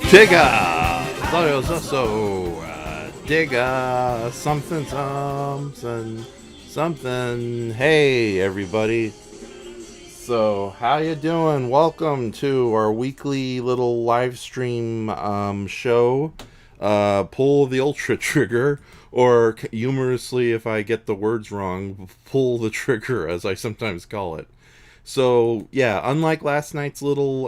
Digga! Thought it was also Digga something. Hey everybody. So how you doing? Welcome to our weekly little live stream show. Pull the Ultra Trigger, or humorously, if I get the words wrong, pull the trigger, as I sometimes call it. So, yeah, unlike last night's little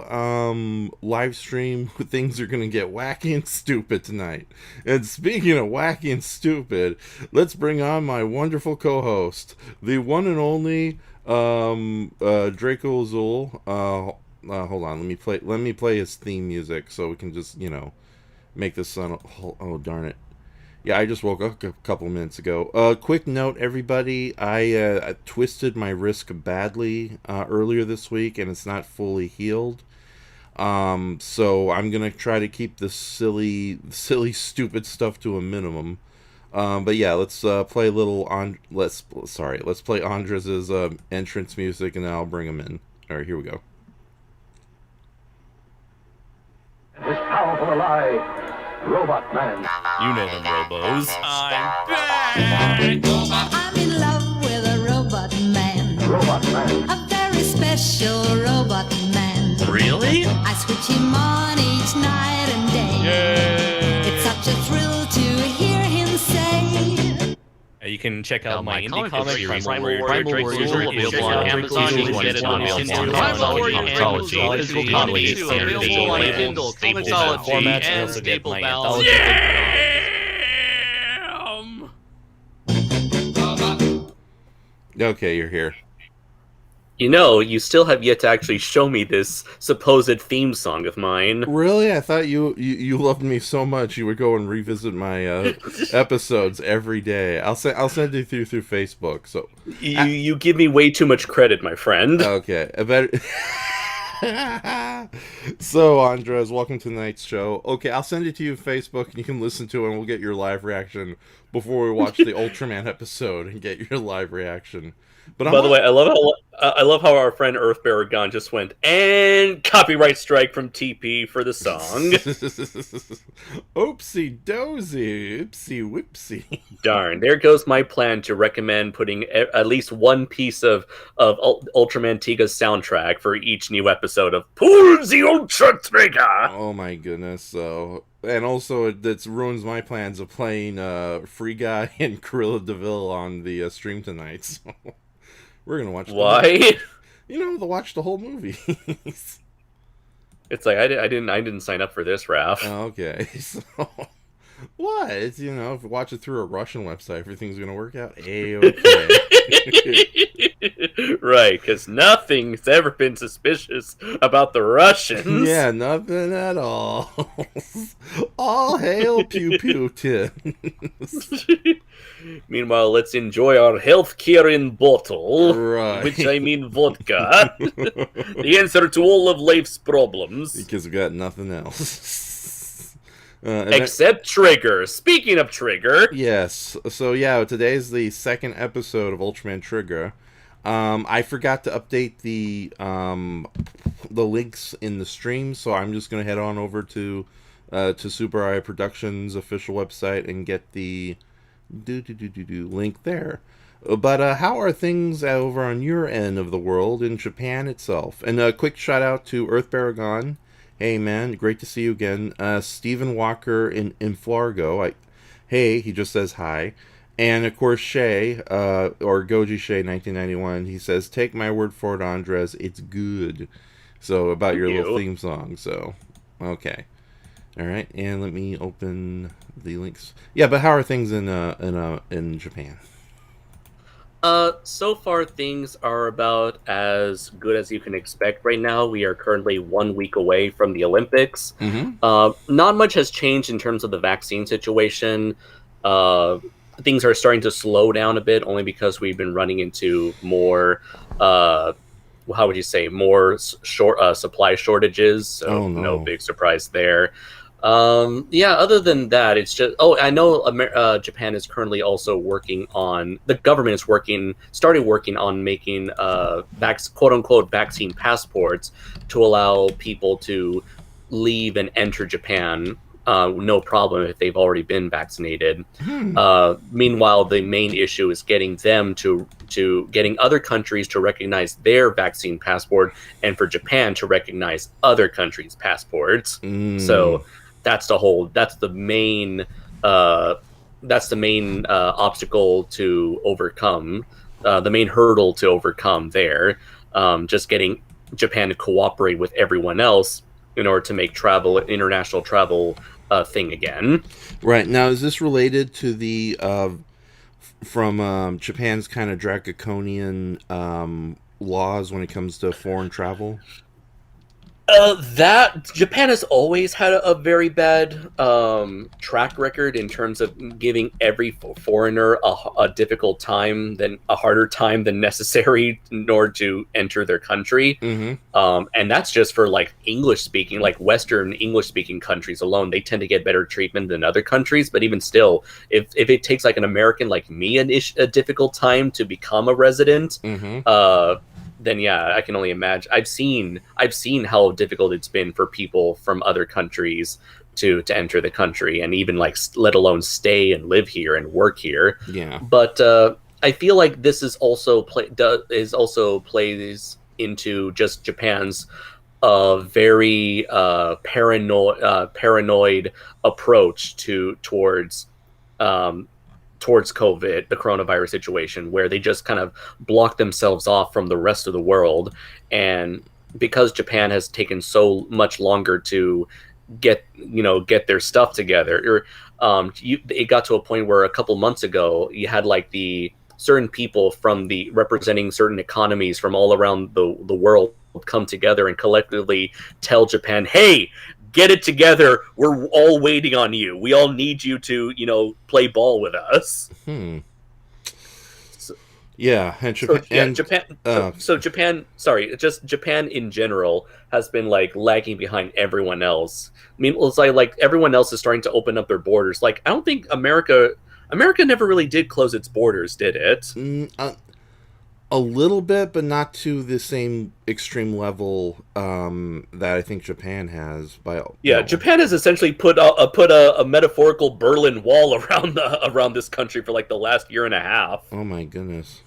live stream, things are going to get wacky and stupid tonight. And speaking of wacky and stupid, let's bring on my wonderful co-host, the one and only Draco Azul. Hold on, let me play his theme music so we can just, make this sound. Oh, darn it. Yeah, I just woke up a couple minutes ago. Quick note, everybody. I twisted my wrist badly earlier this week, and it's not fully healed. So I'm gonna try to keep the silly, stupid stuff to a minimum. But yeah, let's play a little let's play Andres' entrance music, and then I'll bring him in. All right, here we go. This powerful alive. Robot Man. You know them robos. I'm back! I'm in love with a robot man. Robot Man. A very special robot man. Really? I switch him on each night and day. Yay! It's such a thrill to hear him say. You can check out my indie comic series, series, Primal Primal Warrior Warrior, Draco, available on Amazon. You can get it on Amazon. Primal Warrior Anthology, Physical Comedy, Comics, available on labels, Kindle, staples, Comixology, formats, and also get Staple my Bell. Okay, you're here. You know, you still have yet to actually show me this supposed theme song of mine. Really? I thought you loved me so much you would go and revisit my episodes every day. I'll send it through Facebook. So You give me way too much credit, my friend. okay, I bet. So Andres, welcome to tonight's show. Okay, I'll send it to you on Facebook, and you can listen to it, and we'll get your live reaction before we watch the Ultraman episode and get your live reaction. But By the way, I love how our friend Darrgon just went, and copyright strike from TP for the song. Oopsie dozy, oopsie whipsie. Darn, there goes my plan to recommend putting at least one piece of Ultraman Tiga's soundtrack for each new episode of Pull the Ultra Trigger. Oh my goodness! So, and also it ruins my plans of playing Free Guy and Cruella DeVille on the stream tonight. So we're gonna watch. Why? Watch the whole movie. It's like I didn't sign up for this, Ralph. Okay, so what? If you watch it through a Russian website, everything's gonna work out A-okay. Right, because nothing's ever been suspicious about the Russians. Yeah, nothing at all. All hail Pew Putin. Meanwhile, let's enjoy our healthcare in bottle, Right. which I mean vodka, the answer to all of life's problems. Because we got nothing else. Except Trigger. Speaking of Trigger, Yes. So yeah, today's the second episode of Ultraman Trigger. I forgot to update the links in the stream, so I'm just gonna head on over to Super Eye Productions official website and get the link there. But how are things over on your end of the world in Japan itself? And a quick shout out to Darrgon. Hey man, great to see you again. Stephen Walker in Flargo. Hey, he just says hi. And of course Shay, or Goji Shay 1991, he says, take my word for it, Andres, it's good. So about your little theme song, so okay. Alright, and let me open the links. Yeah, but how are things in Japan? so far things are about as good as you can expect right now. We are currently 1 week away from the Olympics. Mm-hmm. Not much has changed in terms of the vaccine situation. Things are starting to slow down a bit, only because we've been running into more, how would you say, more supply shortages. So no big surprise there. Yeah, other than that, it's just, I know Japan is currently also working on, the government is started working on making quote unquote vaccine passports to allow people to leave and enter Japan, no problem if they've already been vaccinated. Meanwhile, the main issue is getting them to getting other countries to recognize their vaccine passport, and for Japan to recognize other countries' passports. So that's the main obstacle to overcome, the main hurdle to overcome there. Just getting Japan to cooperate with everyone else in order to make international travel a thing again. Right. Now, is this related to the from Japan's kind of draconian laws when it comes to foreign travel? That Japan has always had a very bad track record in terms of giving every foreigner a difficult time, a harder time than necessary in order to enter their country. And that's just for like English speaking, like Western English speaking countries alone. They tend to get better treatment than other countries. But even still, if it takes like an American like me a difficult time to become a resident, then yeah, I can only imagine. I've seen how difficult it's been for people from other countries to enter the country, and even like let alone stay and live here and work here. Yeah. But I feel like this is also plays into just Japan's very paranoid approach towards COVID, the coronavirus situation, where they just kind of block themselves off from the rest of the world. And because Japan has taken so much longer to get their stuff together, it got to a point where a couple months ago, you had like the certain people from representing certain economies from all around the world come together and collectively tell Japan, hey, get it together. We're all waiting on you. We all need you to, play ball with us. Yeah, and Japan. Japan in general has been like lagging behind everyone else. I mean, it's like everyone else is starting to open up their borders. Like, I don't think America never really did close its borders, did it? A little bit, but not to the same extreme level that I think Japan has. Japan has essentially put a metaphorical Berlin Wall around this country for like the last year and a half. Oh my goodness.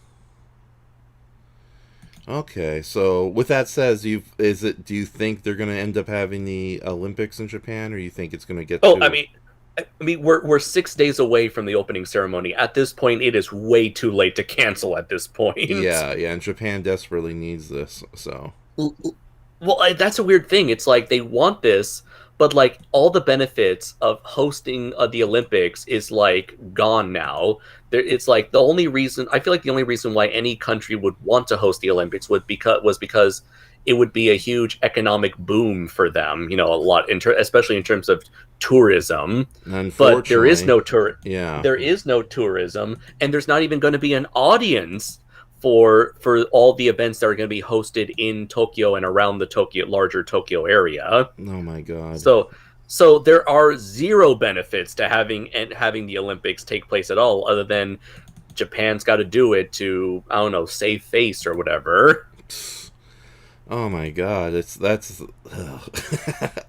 Okay, so with that said, do you think they're going to end up having the Olympics in Japan, or you think it's going to get? I mean, we're 6 days away from the opening ceremony. At this point, it is way too late to cancel at this point. Yeah, and Japan desperately needs this, so. Well, that's a weird thing. It's like they want this, but like all the benefits of hosting the Olympics is like gone now. It's like the only reason why any country would want to host the Olympics was because it would be a huge economic boom for them, especially in terms of tourism. But there is no there is no tourism, and there's not even going to be an audience for all the events that are going to be hosted in Tokyo and around the larger Tokyo area. Oh my god. So there are zero benefits to having the Olympics take place at all, other than Japan's got to do it to, I don't know, save face or whatever. Oh my god,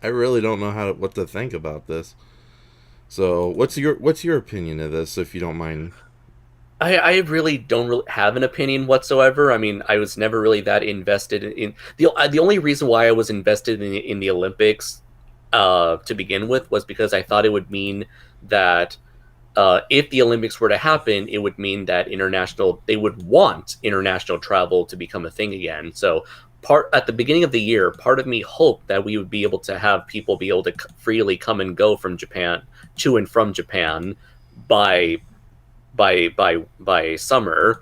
I really don't know what to think about this. So, what's your opinion of this, if you don't mind? I really don't have an opinion whatsoever. I mean, I was never really that invested in the only reason why I was invested in the Olympics to begin with was because I thought it would mean that if the Olympics were to happen, it would mean that they would want international travel to become a thing again. So at the beginning of the year, part of me hoped that we would be able to have people be able to freely come and go from Japan to and from Japan by summer.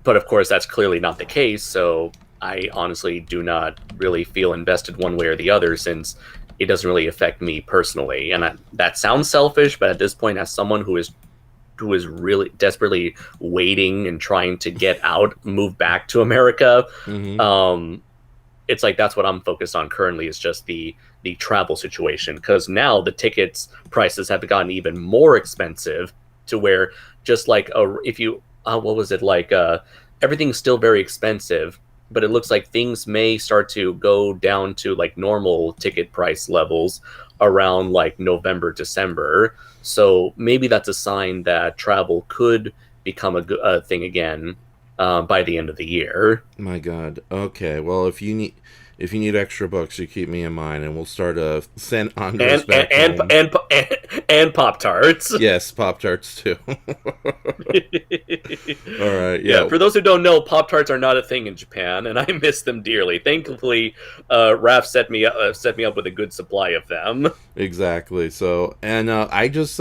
But of course, that's clearly not the case. So I honestly do not really feel invested one way or the other, since it doesn't really affect me personally. And that sounds selfish, but at this point, as someone who is really desperately waiting and trying to move back to America, it's like that's what I'm focused on currently, is just the travel situation, because now the tickets prices have gotten even more expensive, to where just like everything's still very expensive, but it looks like things may start to go down to like normal ticket price levels around like November, December. So maybe that's a sign that travel could become a thing again by the end of the year. My God. Okay. Well, if you need extra books, you keep me in mind, and we'll start send Andres back home. And Pop-Tarts. Yes, Pop-Tarts too. All right. Yeah. For those who don't know, Pop-Tarts are not a thing in Japan, and I miss them dearly. Thankfully, Raph set me up with a good supply of them. Exactly. So, and I just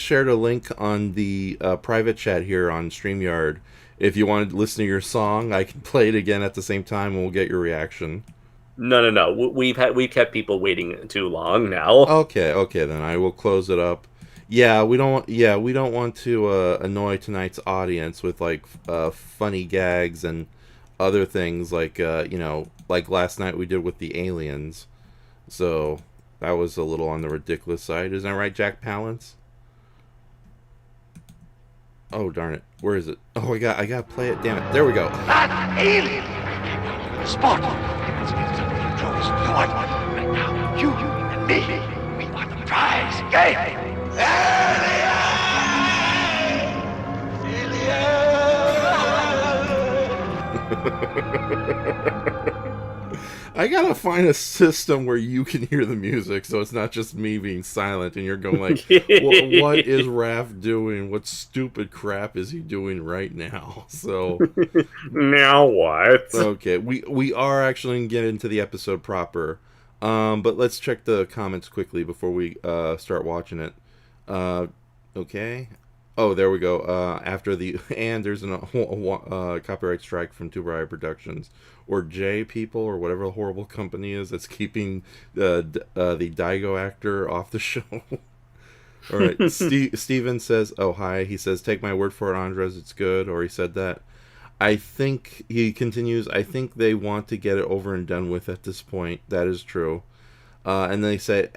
shared a link on the private chat here on StreamYard. If you want to listen to your song, I can play it again at the same time, and we'll get your reaction. No. We've kept people waiting too long now. Okay, then I will close it up. Yeah, we don't want to annoy tonight's audience with like funny gags and other things like like last night we did with the aliens. So that was a little on the ridiculous side. Isn't that right, Jack Palance? Oh darn it! Where is it? Oh, I got to play it. Damn it! There we go. That alien! Spot! Controls the one. Right now, you and me, we are the prize game! I gotta find a system where you can hear the music, so it's not just me being silent and you're going like, what is Raph doing? What stupid crap is he doing right now? So now what? Okay, we are actually gonna get into the episode proper, but let's check the comments quickly before we start watching it. Okay. Oh, there we go. After and there's a copyright strike from Two Briar Productions, or J People, or whatever the horrible company is that's keeping the Daigo actor off the show. All right, Steven says, "Oh hi." He says, "Take my word for it, Andres. It's good." Or he said that. I think he continues. I think they want to get it over and done with at this point. That is true. And they say,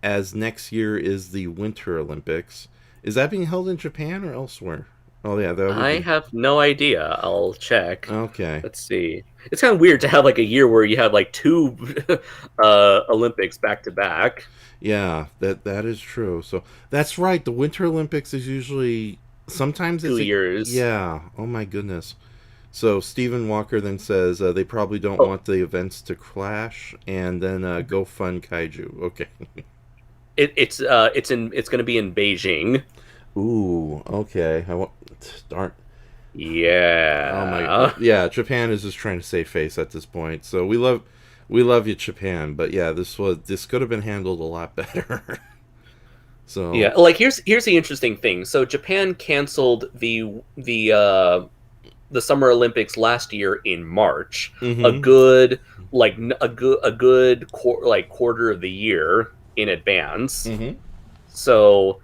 as next year is the Winter Olympics. Is that being held in Japan or elsewhere? Oh, yeah. I have no idea. I'll check. Okay. Let's see. It's kind of weird to have like a year where you have like two Olympics back to back. Yeah, that is true. So that's right. The Winter Olympics is usually sometimes 2 years. Yeah. Oh my goodness. So Stephen Walker then says they probably don't want the events to clash, and then go fund kaiju. Okay. It's going to be in Beijing. Ooh, okay. Darn. Yeah. Oh my God. Yeah, Japan is just trying to save face at this point. So we love you, Japan. But yeah, this could have been handled a lot better. So yeah, like here's the interesting thing. So Japan canceled the Summer Olympics last year in March. Mm-hmm. A good quarter of the year in advance. Mm-hmm. So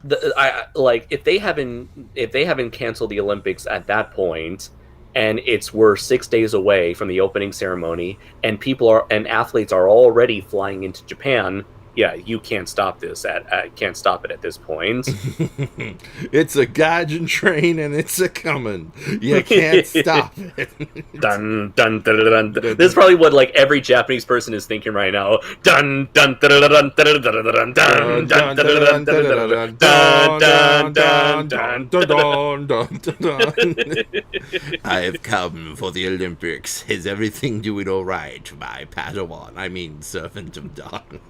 if they haven't canceled the Olympics at that point, and we're 6 days away from the opening ceremony, and athletes are already flying into Japan. Yeah, you can't stop this can't stop it at this point. It's a Gaijin train and it's a coming. You can't stop it. Dun dun dun dun dun. This is probably what like every Japanese person is thinking right now. Dun dun dun dun dun dun dun dun dun dun dun dun dun. I have come for the Olympics. Is everything doing all right, my Padawan? I mean, servant of darkness.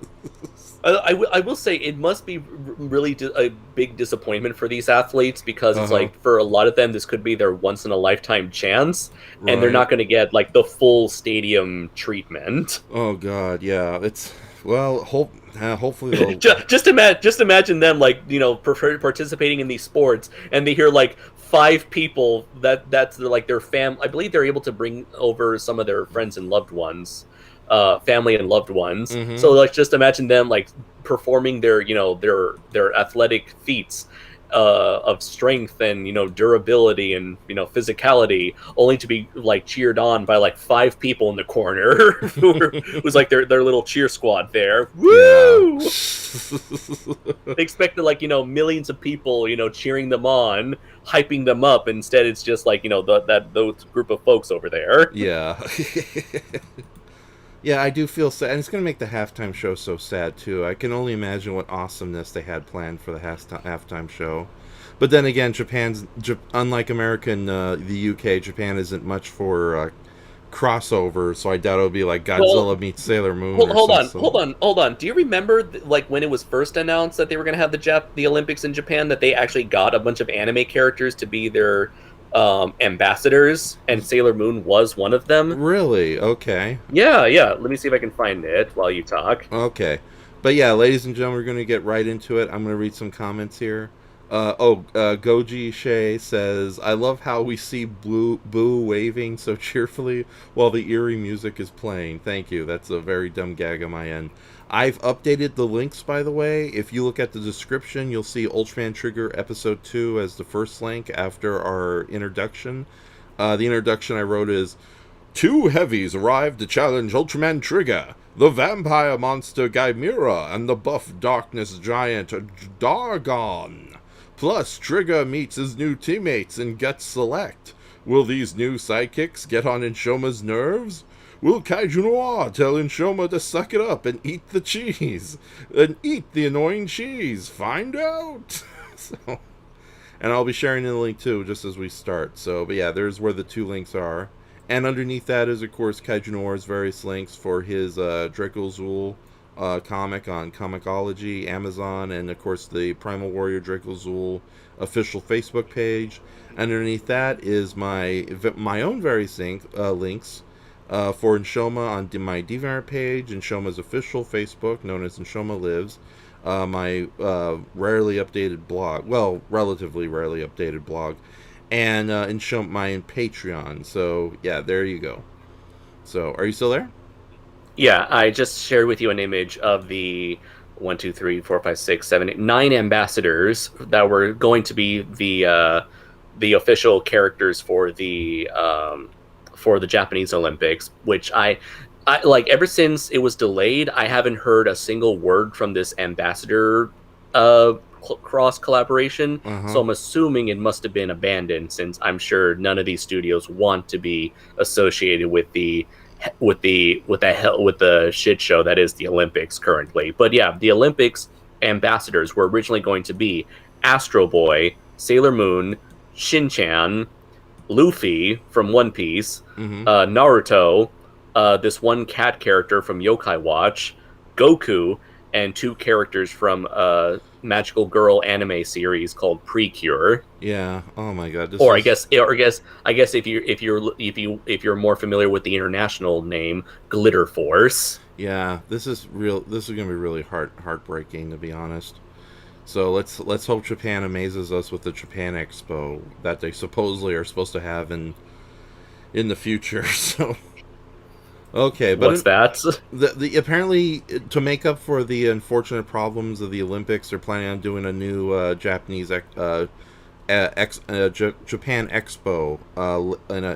I will say it must be really a big disappointment for these athletes, because it's like for a lot of them this could be their once in a lifetime chance, and they're not going to get like the full stadium treatment. Oh God, yeah. It's hopefully they'll... just imagine them like participating in these sports, and they hear like 5 people that's like their I believe they're able to bring over some of their friends and loved ones. Family and loved ones. So like just imagine them like performing their athletic feats, of strength and durability and physicality, only to be like cheered on by like 5 people in the corner who's like their little cheer squad there. Woo! Yeah. They expected like millions of people cheering them on, hyping them up. Instead, it's just like those group of folks over there. Yeah. Yeah, I do feel sad, and it's going to make the halftime show so sad, too. I can only imagine what awesomeness they had planned for the halftime show. But then again, unlike America and the UK, Japan isn't much for crossover, so I doubt it'll be like Godzilla meets Sailor Moon. Hold on. Do you remember, like, when it was first announced that they were going to have the Olympics in Japan, that they actually got a bunch of anime characters to be their ambassadors, and Sailor Moon was one of them? Really? Okay. Yeah. Let me see if I can find it while you talk. Okay. But yeah, ladies and gentlemen, we're going to get right into it. I'm going to read some comments here. Goji Shea says, I love how we see Boo waving so cheerfully while the eerie music is playing. Thank you. That's a very dumb gag on my end. I've updated the links, by the way. If you look at the description, you'll see Ultraman Trigger Episode 2 as the first link after our introduction. The introduction I wrote is, 2 heavies arrived to challenge Ultraman Trigger, the vampire monster Gymira, and the buff darkness giant Darrgon. Plus, Trigger meets his new teammates and gets select. Will these new sidekicks get on ENSHOHMA'S nerves? Will KAIJUNOIR'S tell ENSHOHMA to suck it up and eat the cheese? And eat the annoying cheese. Find out! And I'll be sharing the link too, just as we start. But yeah, there's where the 2 links are. And underneath that is, of course, KAIJUNOIR'S various links for his Dracozool comic on Comixology, Amazon, and of course the Primal Warrior Dracozool official Facebook page. Underneath that is my own various links for ENSHOHMA on my DeviantART page, ENSHOHMA'S official Facebook, known as ENSHOHMA Lives, my relatively rarely updated blog, and ENSHOHMA, my Patreon. So yeah, there you go. So are you still there? Yeah, I just shared with you an image of the 1, 2, 3, 4, 5, 6, 7, 8, 9 ambassadors that were going to be the official characters for the Japanese Olympics, which I like. Ever since it was delayed, I haven't heard a single word from this ambassador cross collaboration. So I'm assuming it must have been abandoned, since I'm sure none of these studios want to be associated with the shit show that is the Olympics currently. But yeah, the Olympics ambassadors were originally going to be Astro Boy, Sailor Moon, Shin-chan, Luffy from One Piece, Naruto, this one cat character from Yokai Watch, Goku, and 2 characters from a magical girl anime series called Precure. Yeah. Oh my god. I guess if you're more familiar with the international name, Glitter Force. Yeah, this is real. This is gonna be really heartbreaking, to be honest. So let's hope Japan amazes us with the Japan Expo that they supposedly are supposed to have in the future. So okay, but what's that? The apparently, to make up for the unfortunate problems of the Olympics, they're planning on doing a new Japanese Japan Expo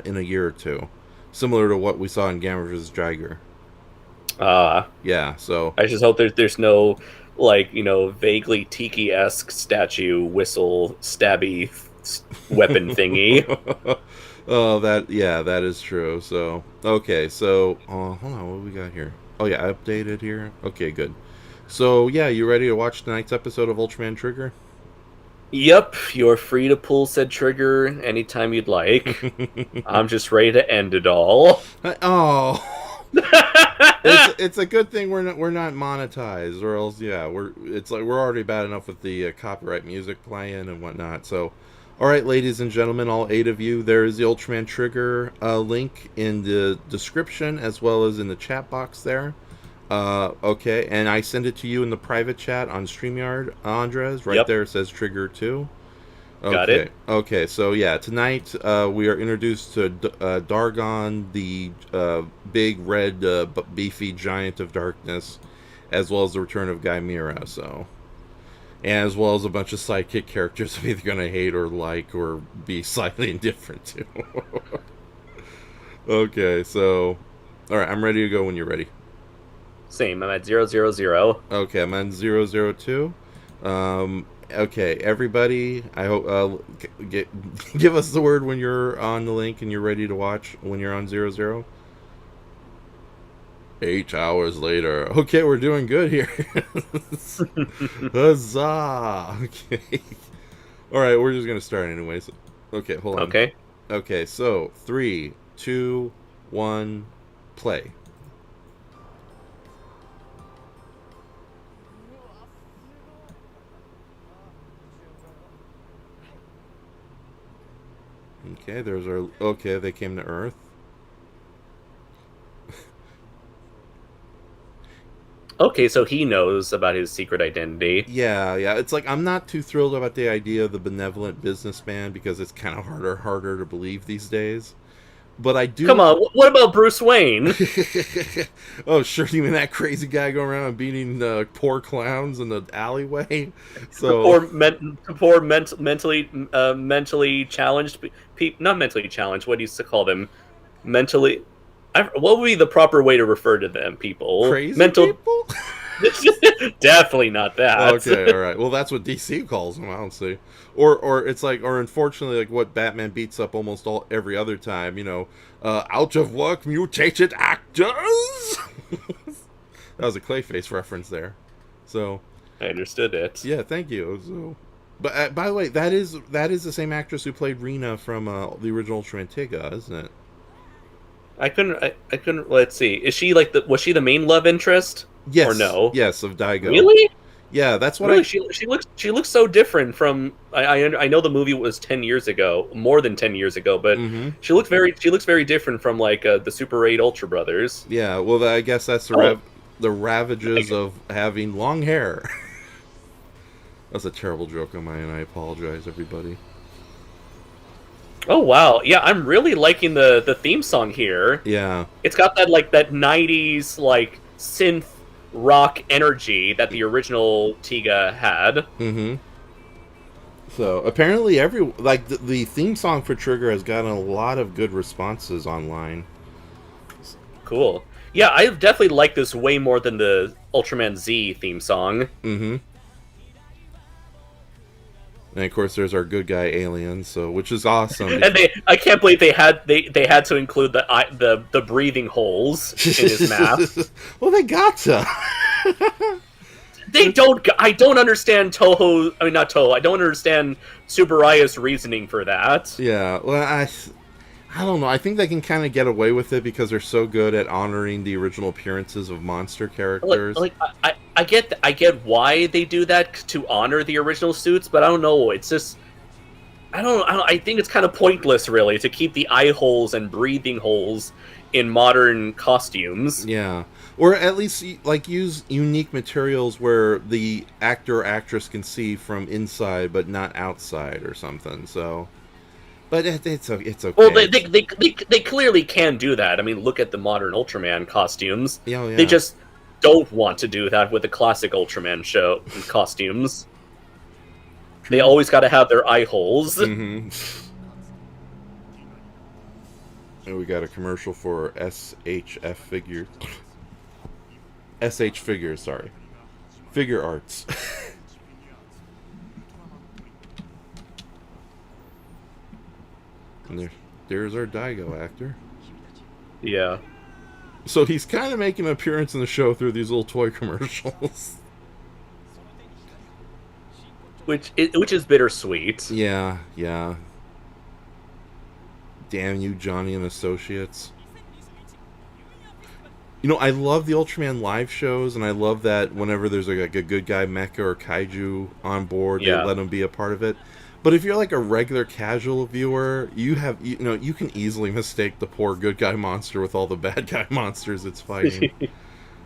in a year or 2, similar to what we saw in Gamma vs. Jiger. Yeah. So I just hope there's no vaguely Tiki-esque statue whistle stabby weapon thingy. Oh, that is true. So, okay, so, hold on, what do we got here? Oh, yeah, I updated here. Okay, good. So, yeah, you ready to watch tonight's episode of Ultraman Trigger? Yep, you're free to pull said trigger anytime you'd like. I'm just ready to end it all. It's a good thing we're not monetized, or else, yeah, we're already bad enough with the copyright music playing and whatnot, so... Alright, ladies and gentlemen, all 8 of you, there is the Ultraman Trigger link in the description as well as in the chat box there. Okay, and I send it to you in the private chat on StreamYard, Andres. Right there it says Trigger 2. Okay. Got it. Okay, so yeah, tonight we are introduced to Darrgon, the big red beefy giant of darkness, as well as the return of Gymira, so... as well as a bunch of sidekick characters I'm either going to hate or like or be slightly indifferent to. Okay, so... Alright, I'm ready to go when you're ready. Same, I'm at 000. Okay, I'm on 002. Okay, everybody, I hope... give us the word when you're on the link and you're ready to watch when you're on 00. 8 hours later. Okay, we're doing good here. Huzzah! Okay. Alright, we're just gonna start anyways. Okay, hold on. Okay. Okay, so 3, 2, 1, play. Okay, there's our... Okay, they came to Earth. Okay, so he knows about his secret identity. Yeah, it's like I'm not too thrilled about the idea of the benevolent businessman because it's kind of harder to believe these days. But I do... Come on, what about Bruce Wayne? Oh, sure, you mean that crazy guy going around beating poor clowns in the alleyway? So... Poor mentally challenged people... Not mentally challenged, what do you call them? Mentally... what would be the proper way to refer to them, people? Crazy people? Definitely not that. Okay, alright. Well, that's what DC calls them, I don't see. Or it's like, or unfortunately, like what Batman beats up almost every other time, you know, out of work mutated actors! That was a Clayface reference there. So... I understood it. Yeah, thank you. So, but by the way, that is the same actress who played Rena from the original Ultraman Trigger, isn't it? I couldn't. Let's see. Is she like was she the main love interest? Yes. Or no? Yes, of Daigo. Really? Yeah, that's what really? She looks so different from. I know the movie was 10 years ago, more than 10 years ago, but she looks very different from like the Super 8 Ultra Brothers. Yeah. Well, I guess that's the ravages of having long hair. That's a terrible joke on my end. I apologize, everybody. Oh wow, yeah, I'm really liking the theme song here. Yeah, it's got that like that 90s like synth rock energy that the original Tiga had. Mm-hmm. So apparently, the theme song for Trigger has gotten a lot of good responses online. Cool. Yeah, I definitely like this way more than the Ultraman Z theme song. Mm-hmm. And of course, there's our good guy Alien, which is awesome. And I can't believe they had to include the breathing holes in his mask. Well, they gotcha. They don't. I don't understand Toho. I mean, not Toho. I don't understand Tsuburaya's reasoning for that. Yeah. Well, I don't know. I think they can kind of get away with it because they're so good at honoring the original appearances of monster characters. I get why they do that to honor the original suits, but I don't know. It's just I think it's kind of pointless, really, to keep the eye holes and breathing holes in modern costumes. Yeah, or at least like use unique materials where the actor or actress can see from inside but not outside or something. So. But it's okay. Well, they clearly can do that. I mean, look at the modern Ultraman costumes. Yeah, yeah. They just don't want to do that with the classic Ultraman show costumes. They always got to have their eye holes. Mm-hmm. And we got a commercial for SHF figures. SH figures, sorry. Figure Arts. And there's our Daigo actor. Yeah. So he's kind of making an appearance in the show through these little toy commercials. Which is bittersweet. Yeah, yeah. Damn you, Johnny and Associates. You know, I love the Ultraman live shows, and I love that whenever there's like a good guy mecha or kaiju on board, they let him be a part of it. But if you're like a regular casual viewer, you can easily mistake the poor good guy monster with all the bad guy monsters it's fighting.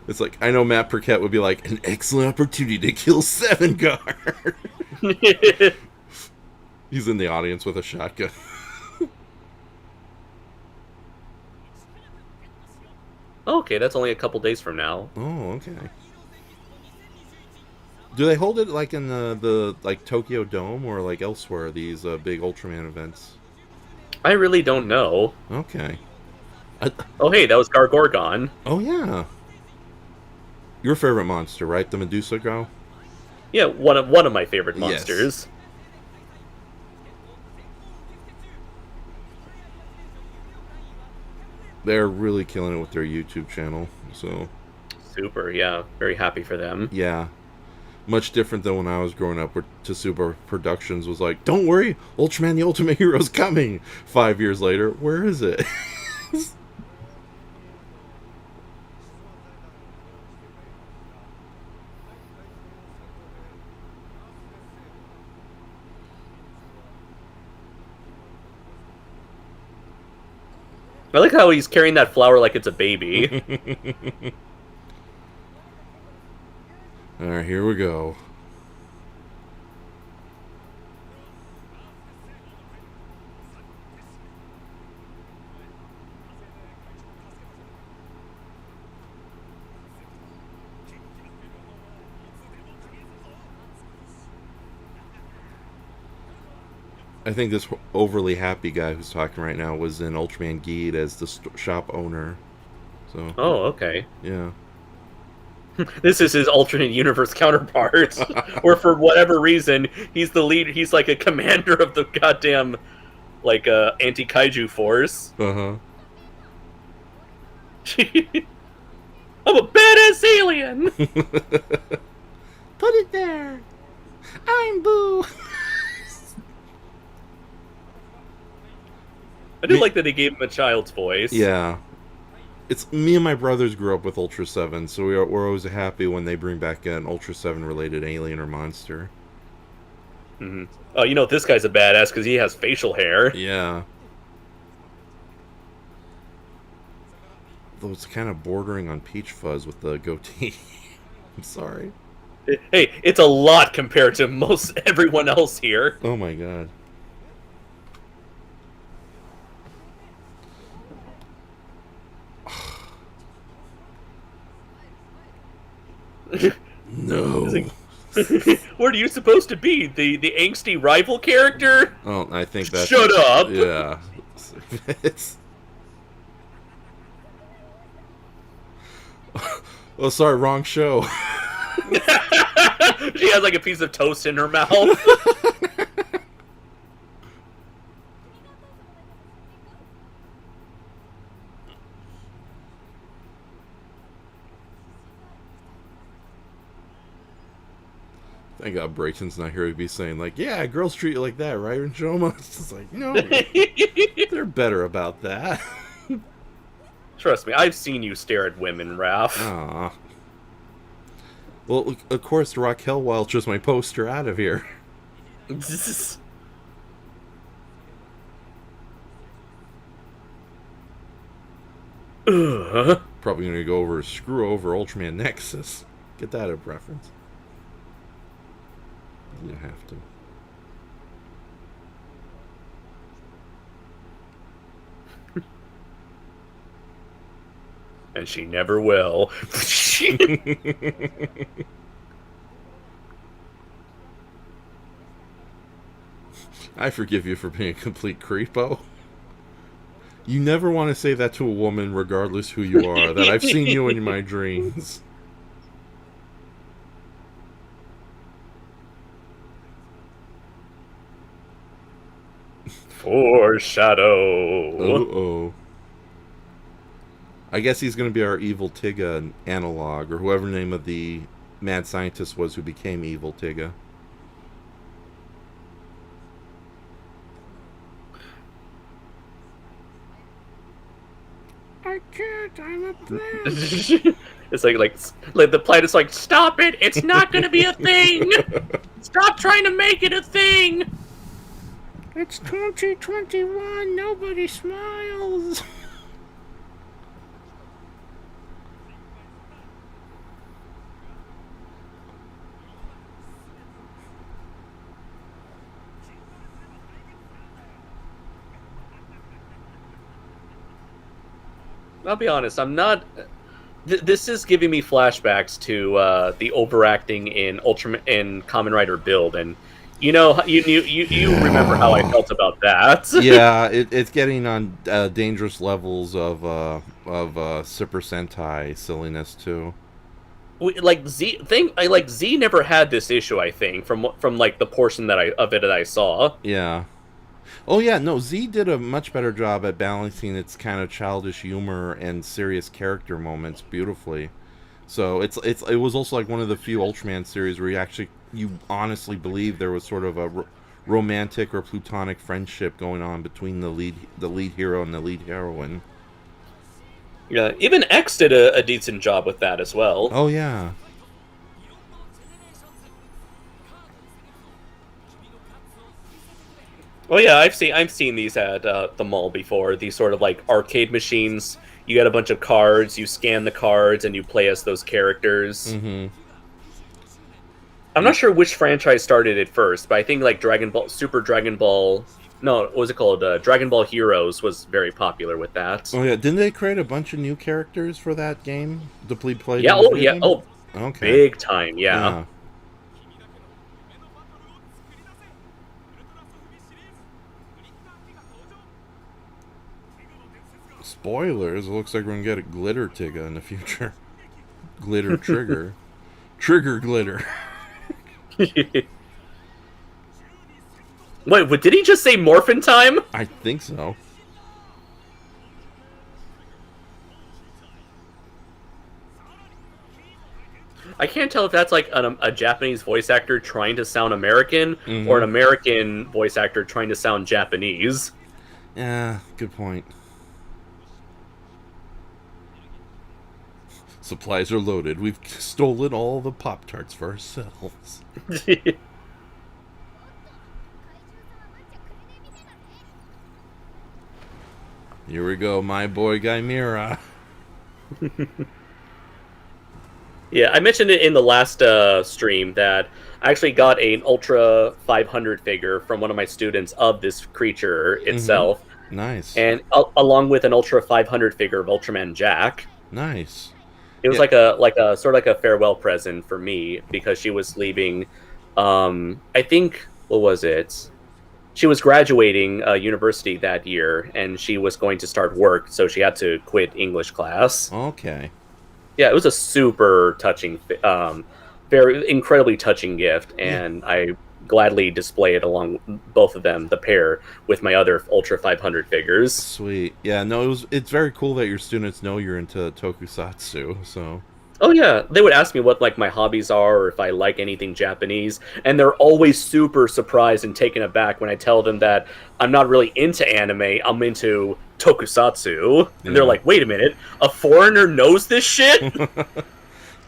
It's like, I know Matt Burkett would be like, an excellent opportunity to kill 7 guard. He's in the audience with a shotgun. Okay, that's only a couple days from now. Oh, okay. Do they hold it like in the like Tokyo Dome or like elsewhere? These big Ultraman events. I really don't know. Okay. Oh, hey, that was Darrgon. Oh yeah. Your favorite monster, right? The Medusa girl. Yeah, one of my favorite monsters. Yes. They're really killing it with their YouTube channel. So. Super, yeah. Very happy for them. Yeah. Much different than when I was growing up, where Tsuba Productions was like, "Don't worry, Ultraman the Ultimate Hero's coming." 5 years later, where is it? I like how he's carrying that flower like it's a baby. Alright, here we go. I think this overly happy guy who's talking right now was in Ultraman Guide as the shop owner. So. Oh, okay. Yeah. This is his alternate universe counterpart, where for whatever reason he's the lead. He's like a commander of the goddamn like anti-kaiju force. Uh huh. I'm a badass alien. Put it there. I'm Boo. I do like that they gave him a child's voice. Yeah. It's me and my brothers grew up with Ultra 7, so we're always happy when they bring back an Ultra 7 related alien or monster. Mm-hmm. Oh, you know, this guy's a badass because he has facial hair. Yeah. Though it's kind of bordering on Peach Fuzz with the goatee. I'm sorry. Hey, it's a lot compared to most everyone else here. Oh my god. No. Like, what are you supposed to be? The angsty rival character? Oh, I think that's... Shut up! Yeah. It's... Oh, sorry, wrong show. She has like a piece of toast in her mouth. Thank God Brayton's not here to be saying, like, yeah, girls treat you like that, right, ENSHOHMA? It's just like, no, they're better about that. Trust me, I've seen you stare at women, Raph. Aw. Well, of course, Raquel Welch is my poster out of here. Probably going to go over, screw over Ultraman Nexus. Get that a preference. You have to. And she never will. I forgive you for being a complete creepo. You never want to say that to a woman, regardless who you are, that I've seen you in my dreams. Foreshadow. Uh-oh. I guess he's going to be our evil Tiga analog, or whoever the name of the mad scientist was who became evil Tiga. I can't, I'm a plant. It's like the plant is like, stop it! It's not gonna be a thing! Stop trying to make it a thing! It's 2021, nobody smiles. I'll be honest, I'm not This is giving me flashbacks to the overacting in Ultraman in Kamen Rider Build, and you remember how I felt about that. Yeah, it's getting on dangerous levels of Super Sentai silliness too. Z never had this issue. I think from like the portion that I saw. Yeah. Oh yeah, no, Z did a much better job at balancing its kind of childish humor and serious character moments beautifully. So it was also like one of the few Ultraman series where you honestly believe there was sort of a romantic or platonic friendship going on between the lead hero and the lead heroine. Yeah, even X did a decent job with that as well. Oh yeah. Oh yeah, I've seen these at the mall before. These sort of like arcade machines. You get a bunch of cards, you scan the cards, and you play as those characters. Mm-hmm. I'm not sure which franchise started it first, but I think like Super Dragon Ball. No, what was it called? Dragon Ball Heroes was very popular with that. Oh yeah, didn't they create a bunch of new characters for that game to play? Yeah. Oh yeah. Game? Oh, okay. Big time. Yeah. Spoilers, it looks like we're going to get a Glitter Tiga in the future. Glitter Trigger. Trigger Glitter. Wait, what, did he just say Morphin Time? I think so. I can't tell if that's like a Japanese voice actor trying to sound American, or an American voice actor trying to sound Japanese. Yeah, good point. Supplies are loaded. We've stolen all the Pop-Tarts for ourselves. Here we go, my boy Gymira. Yeah, I mentioned it in the last stream that I actually got an Ultra 500 figure from one of my students of this creature itself. Nice. And along with an Ultra 500 figure of Ultraman Jack. Nice. It was like a sort of like a farewell present for me because she was leaving. I think, what was it? She was graduating university that year, and she was going to start work, so she had to quit English class. Okay. Yeah, it was a super touching, very incredibly touching gift, and I gladly display it along both of them, the pair, with my other Ultra 500 figures. Sweet. Yeah, no, it's very cool that your students know you're into tokusatsu, so... Oh yeah, they would ask me what like my hobbies are or if I like anything Japanese, and they're always super surprised and taken aback when I tell them that I'm not really into anime, I'm into tokusatsu. And they're like, wait a minute, a foreigner knows this shit?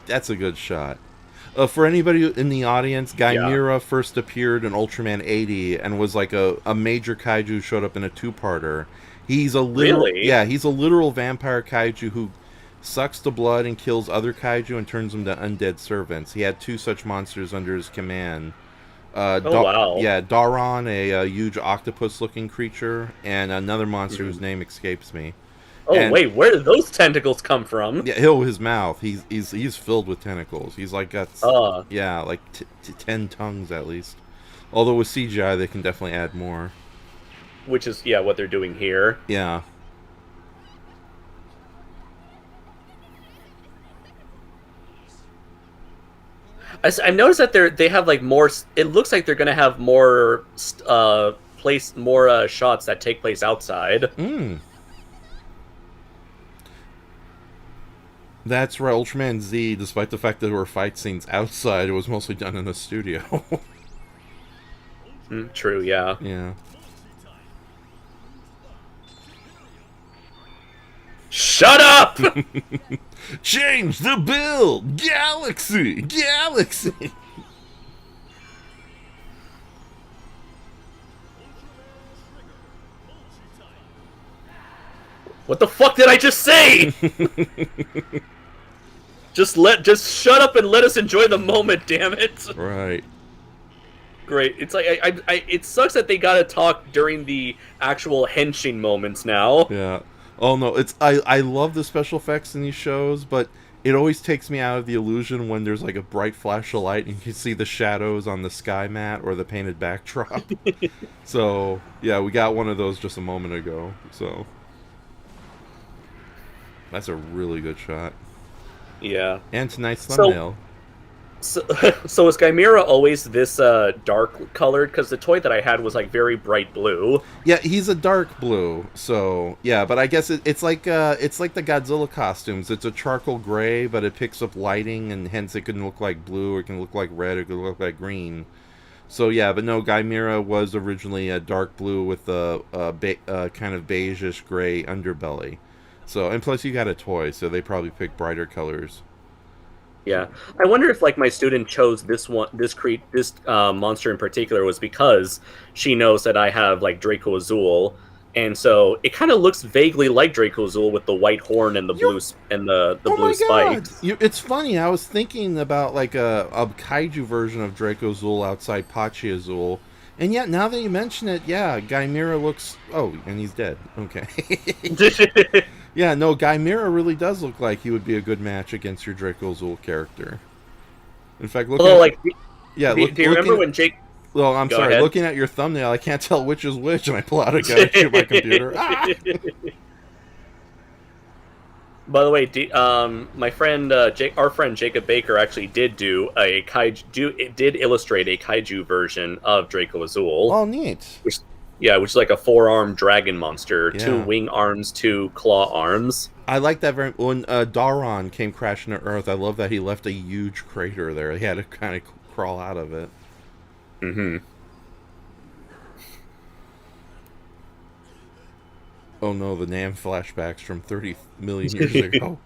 That's a good shot. For anybody in the audience, Gymira first appeared in Ultraman 80 and was like a major kaiju, showed up in a two-parter. He's a he's a literal vampire kaiju who sucks the blood and kills other kaiju and turns them to undead servants. He had two such monsters under his command. Wow. Yeah, Darrgon, a huge octopus-looking creature, and another monster whose name escapes me. Oh, and, wait, where did those tentacles come from? Yeah, his mouth. He's filled with tentacles. He's like got like 10 tongues at least. Although with CGI they can definitely add more. Which is what they're doing here. Yeah. I've noticed that they have like more. It looks like they're gonna have more shots that take place outside. That's right. Ultraman Z, despite the fact that there were fight scenes outside, it was mostly done in the studio. True. Yeah. Yeah. Shut up! Change the build! Galaxy! Galaxy! What the fuck did I just say? Just shut up and let us enjoy the moment, damn it. Right. Great. It's like it sucks that they gotta talk during the actual henshin moments now. Yeah. Oh no, I love the special effects in these shows, but it always takes me out of the illusion when there's like a bright flash of light and you can see the shadows on the sky mat or the painted backdrop. So yeah, we got one of those just a moment ago. So that's a really good shot. Yeah. And tonight's thumbnail. So is Gymira always this dark colored? Because the toy that I had was like very bright blue. Yeah, he's a dark blue. So yeah, but I guess it's like the Godzilla costumes. It's a charcoal gray, but it picks up lighting, and hence it can look like blue, or it can look like red, or it can look like green. So yeah, but no, Gymira was originally a dark blue with a kind of beigeish gray underbelly. So, and plus you got a toy, so they probably picked brighter colors. Yeah, I wonder if like my student chose this monster in particular was because she knows that I have like Draco Azul, and so it kind of looks vaguely like Draco Azul with the white horn and the blue blue spikes. It's funny. I was thinking about like a kaiju version of Draco Azul outside Pachi Azul, and yet now that you mention it, yeah, Gymira looks. Oh, and he's dead. Okay. Yeah, no, Gymira really does look like he would be a good match against your Draco Azul character. In fact, do you remember when Jake? Well, I'm sorry. Ahead. Looking at your thumbnail, I can't tell which is which, and I pull out a gun and shoot my computer. Ah! By the way, my friend, our friend Jacob Baker actually did illustrate a kaiju version of Draco Azul. Oh, neat. Which is like a 4-armed dragon monster, Yeah. 2 wing arms, 2 claw arms. I like that very. When Darrgon came crashing to Earth, I love that he left a huge crater there. He had to kind of crawl out of it. Mm-hmm. Oh no, the Nam flashbacks from 30 million years ago.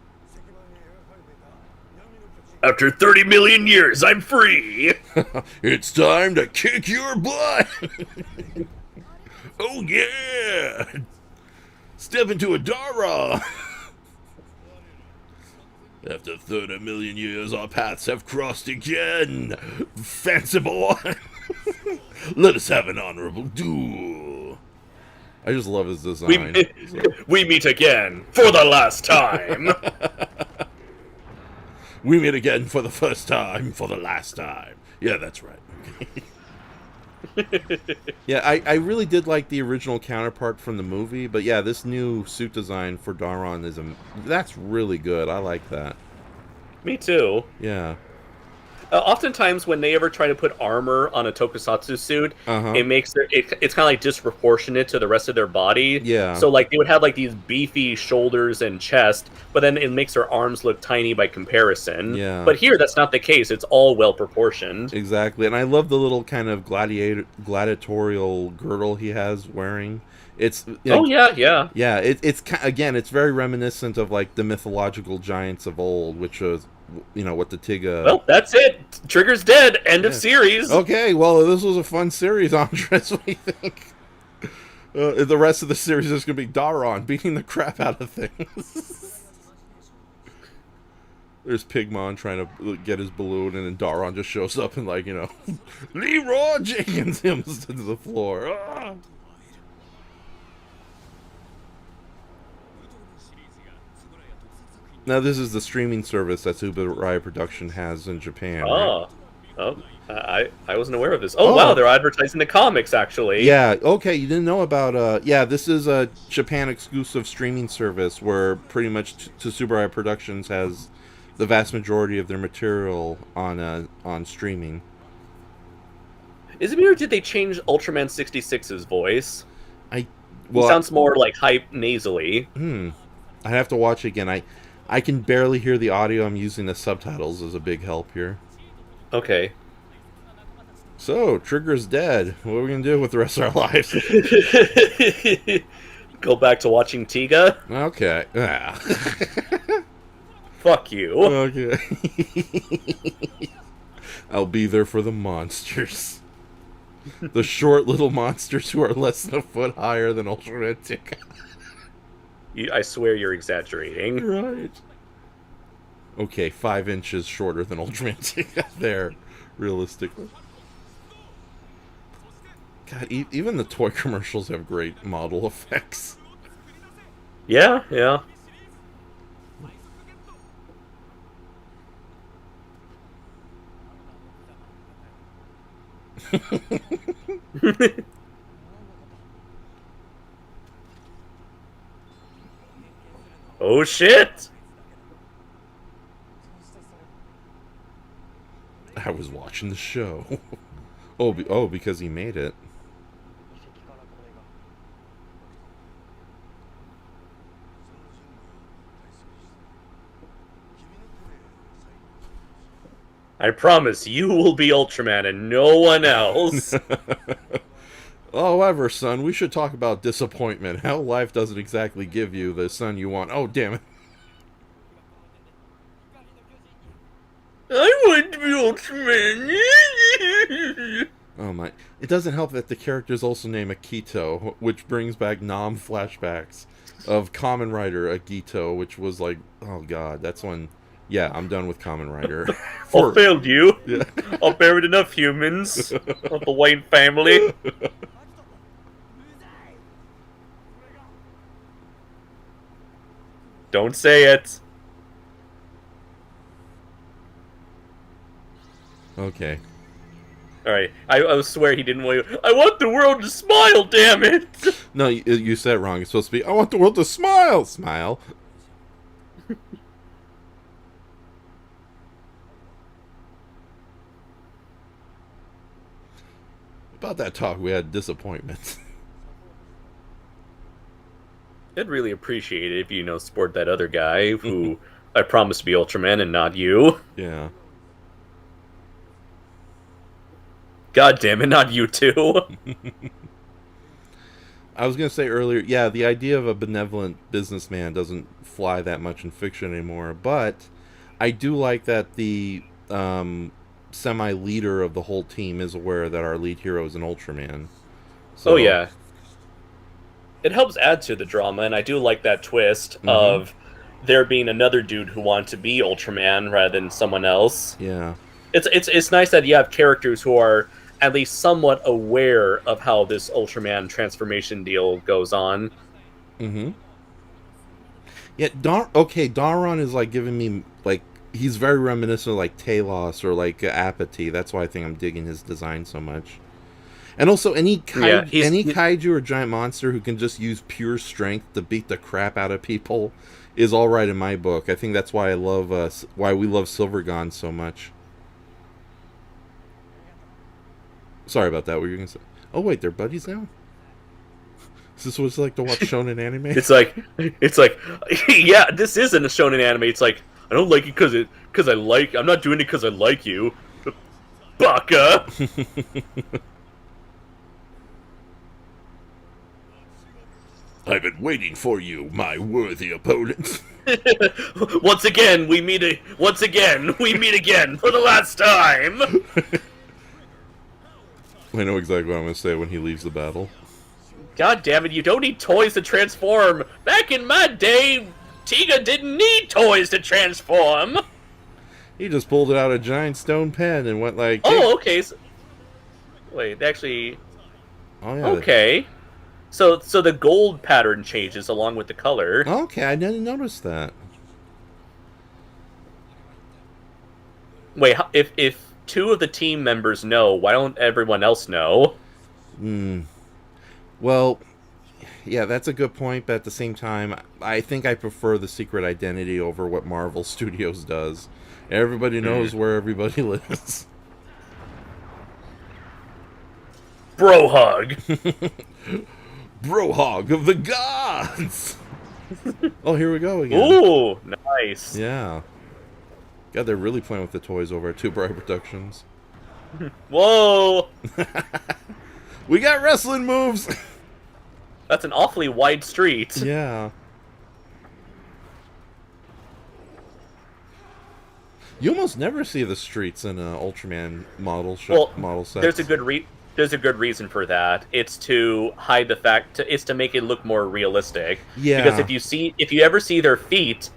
After 30 million years, I'm free! It's time to kick your butt! Oh yeah! Step into a Dara! After 30 million years, our paths have crossed again! Fancy boy! Let us have an honorable duel! I just love his design. We meet again, for the last time! We meet again for the first time, for the last time. Yeah, that's right. Yeah, I really did like the original counterpart from the movie, but yeah, this new suit design for Darron that's really good. I like that. Me too. Yeah. Oftentimes, when they ever try to put armor on a tokusatsu suit, it makes it's kind of like disproportionate to the rest of their body. Yeah. So like they would have like these beefy shoulders and chest, but then it makes their arms look tiny by comparison. Yeah. But here, that's not the case. It's all well proportioned. Exactly, and I love the little kind of gladiatorial girdle he has wearing. It's yeah. It's again, it's very reminiscent of like the mythological giants of old, which was what the Tiga. Well, that's it. Trigger's dead. End of series. Okay, well, this was a fun series, Andres. What do you think? The rest of the series is going to be Darron beating the crap out of things. There's Pigmon trying to get his balloon, and then Darron just shows up and Leroy Jenkins him to the floor. Ah! Now, this is the streaming service that Subaraya Production has in Japan. Right? I wasn't aware of this. Oh, wow, they're advertising the comics, actually. Yeah, okay, you didn't know about, this is a Japan-exclusive streaming service where pretty much Subaraya Productions has the vast majority of their material on streaming. Is it me or did they change Ultraman 66's voice? He sounds more like hype nasally. I have to watch it again. I can barely hear the audio. I'm using the subtitles as a big help here. Okay. So, Trigger's dead. What are we going to do with the rest of our lives? Go back to watching Tiga? Okay. Fuck you. Okay. I'll be there for the monsters. The short little monsters who are less than a foot higher than Ultraman Trigger. I swear you're exaggerating. Right. Okay, 5 inches shorter than Ultraman Trigger there, realistically. God, even the toy commercials have great model effects. Yeah. Oh shit! I was watching the show. Oh, because he made it. I promise you will be Ultraman and no one else. However, son, we should talk about disappointment. How life doesn't exactly give you the son you want. Oh, damn it. I want to be Ultraman. Oh my. It doesn't help that the character's also named Akito, which brings back Nam flashbacks of Kamen Rider Agito, which was like, oh god, that's when, yeah, I'm done with Kamen Rider. I failed you. Yeah. I've buried enough humans of the Wayne family. Don't say it. Okay. Alright, I swear he didn't want you. I want the world to smile, damn it! No, you said it wrong. It's supposed to be, I want the world to smile! Smile. About that talk, we had disappointment. I'd really appreciate it if you support that other guy who I promised to be Ultraman and not you. Yeah. God damn it, not you too. I was going to say earlier, yeah, the idea of a benevolent businessman doesn't fly that much in fiction anymore, but I do like that the semi-leader of the whole team is aware that our lead hero is an Ultraman. So, Oh yeah. It helps add to the drama, and I do like that twist of there being another dude who wants to be Ultraman rather than someone else. Yeah. It's nice that you have characters who are at least somewhat aware of how this Ultraman transformation deal goes on. Mm-hmm. Yeah, Darron is like giving me, like, he's very reminiscent of like Talos or like Apathy. That's why I think I'm digging his design so much. And also, any kaiju or giant monster who can just use pure strength to beat the crap out of people is all right in my book. I think that's why I love why we love Silvergon so much. Sorry about that. What were you gonna say? Oh wait, they're buddies now. Is this what it's like to watch shonen anime? It's like, yeah, this isn't a shonen anime. It's like, I don't like it because I like. I'm not doing it because I like you, baka. I've been waiting for you, my worthy opponent. Once again, we meet again for the last time. I know exactly what I'm going to say when he leaves the battle. God damn it, you don't need toys to transform. Back in my day, Tiga didn't need toys to transform. He just pulled out a giant stone pen and went like... Oh, okay. Wait, actually... Oh, yeah. Okay. So the gold pattern changes along with the color. Okay, I didn't notice that. Wait, if two of the team members know, why don't everyone else know? Well, yeah, that's a good point, but at the same time, I think I prefer the secret identity over what Marvel Studios does. Everybody knows where everybody lives. Bro hug. Bro hog of the gods! Oh, here we go again. Ooh, nice. Yeah. God, they're really playing with the toys over at Two Bright Productions. Whoa! We got wrestling moves! That's an awfully wide street. Yeah. You almost never see the streets in Ultraman model sets. There's a good reason for that. It's to hide the fact. It's to make it look more realistic. Yeah. Because if you ever see their feet,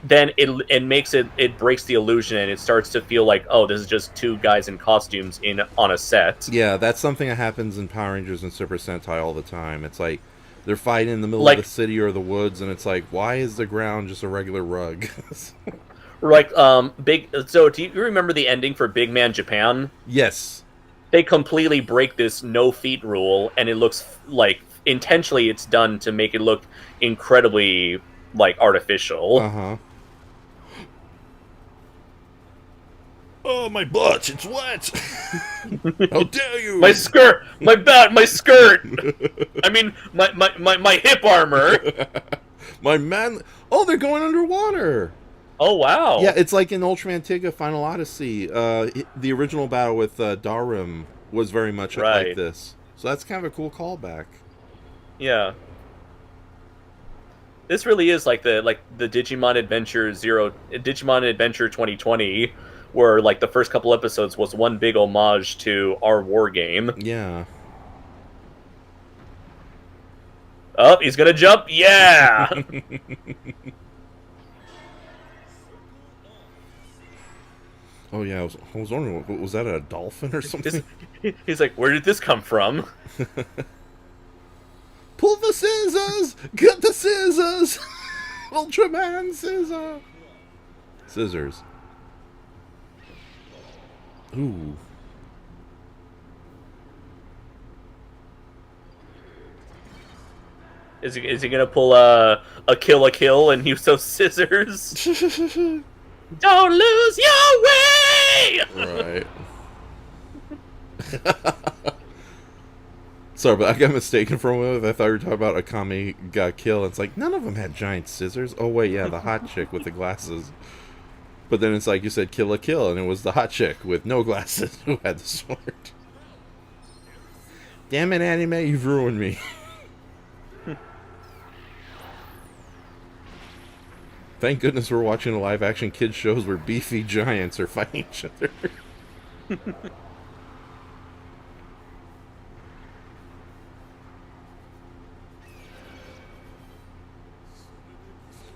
then it breaks the illusion and it starts to feel like, oh, this is just two guys in costumes on a set. Yeah, that's something that happens in Power Rangers and Super Sentai all the time. It's like they're fighting in the middle of the city or the woods, and it's like, why is the ground just a regular rug? Like So do you remember the ending for Big Man Japan? Yes. they completely break this no feet rule, and it looks like intentionally it's done to make it look incredibly like artificial. Uh-huh. Oh, my butt, it's wet. How dare you? My skirt, my skirt. I mean, my hip armor. My man. Oh, they're going underwater. Oh wow. Yeah, it's like in Ultraman Trigger Final Odyssey. The original battle with Darrgon was very much like this. So that's kind of a cool callback. Yeah. This really is like the Digimon Adventure 2020, where like the first couple episodes was one big homage to our war game. Yeah. Oh, he's gonna jump. Yeah. Oh yeah, I was wondering, was that a dolphin or something? He's like, where did this come from? Pull the scissors! Get the scissors! Ultraman scissor! Scissors. Ooh. Is he gonna pull a kill and use those scissors? Don't lose your way! Right. Sorry, but I got mistaken for a moment. I thought we were talking about Akame ga Kill. It's like, none of them had giant scissors. Oh, wait, yeah, the hot chick with the glasses. But then it's like you said Kill a Kill, and it was the hot chick with no glasses who had the sword. Damn it, anime, you've ruined me. Thank goodness we're watching a live-action kids shows where beefy giants are fighting each other.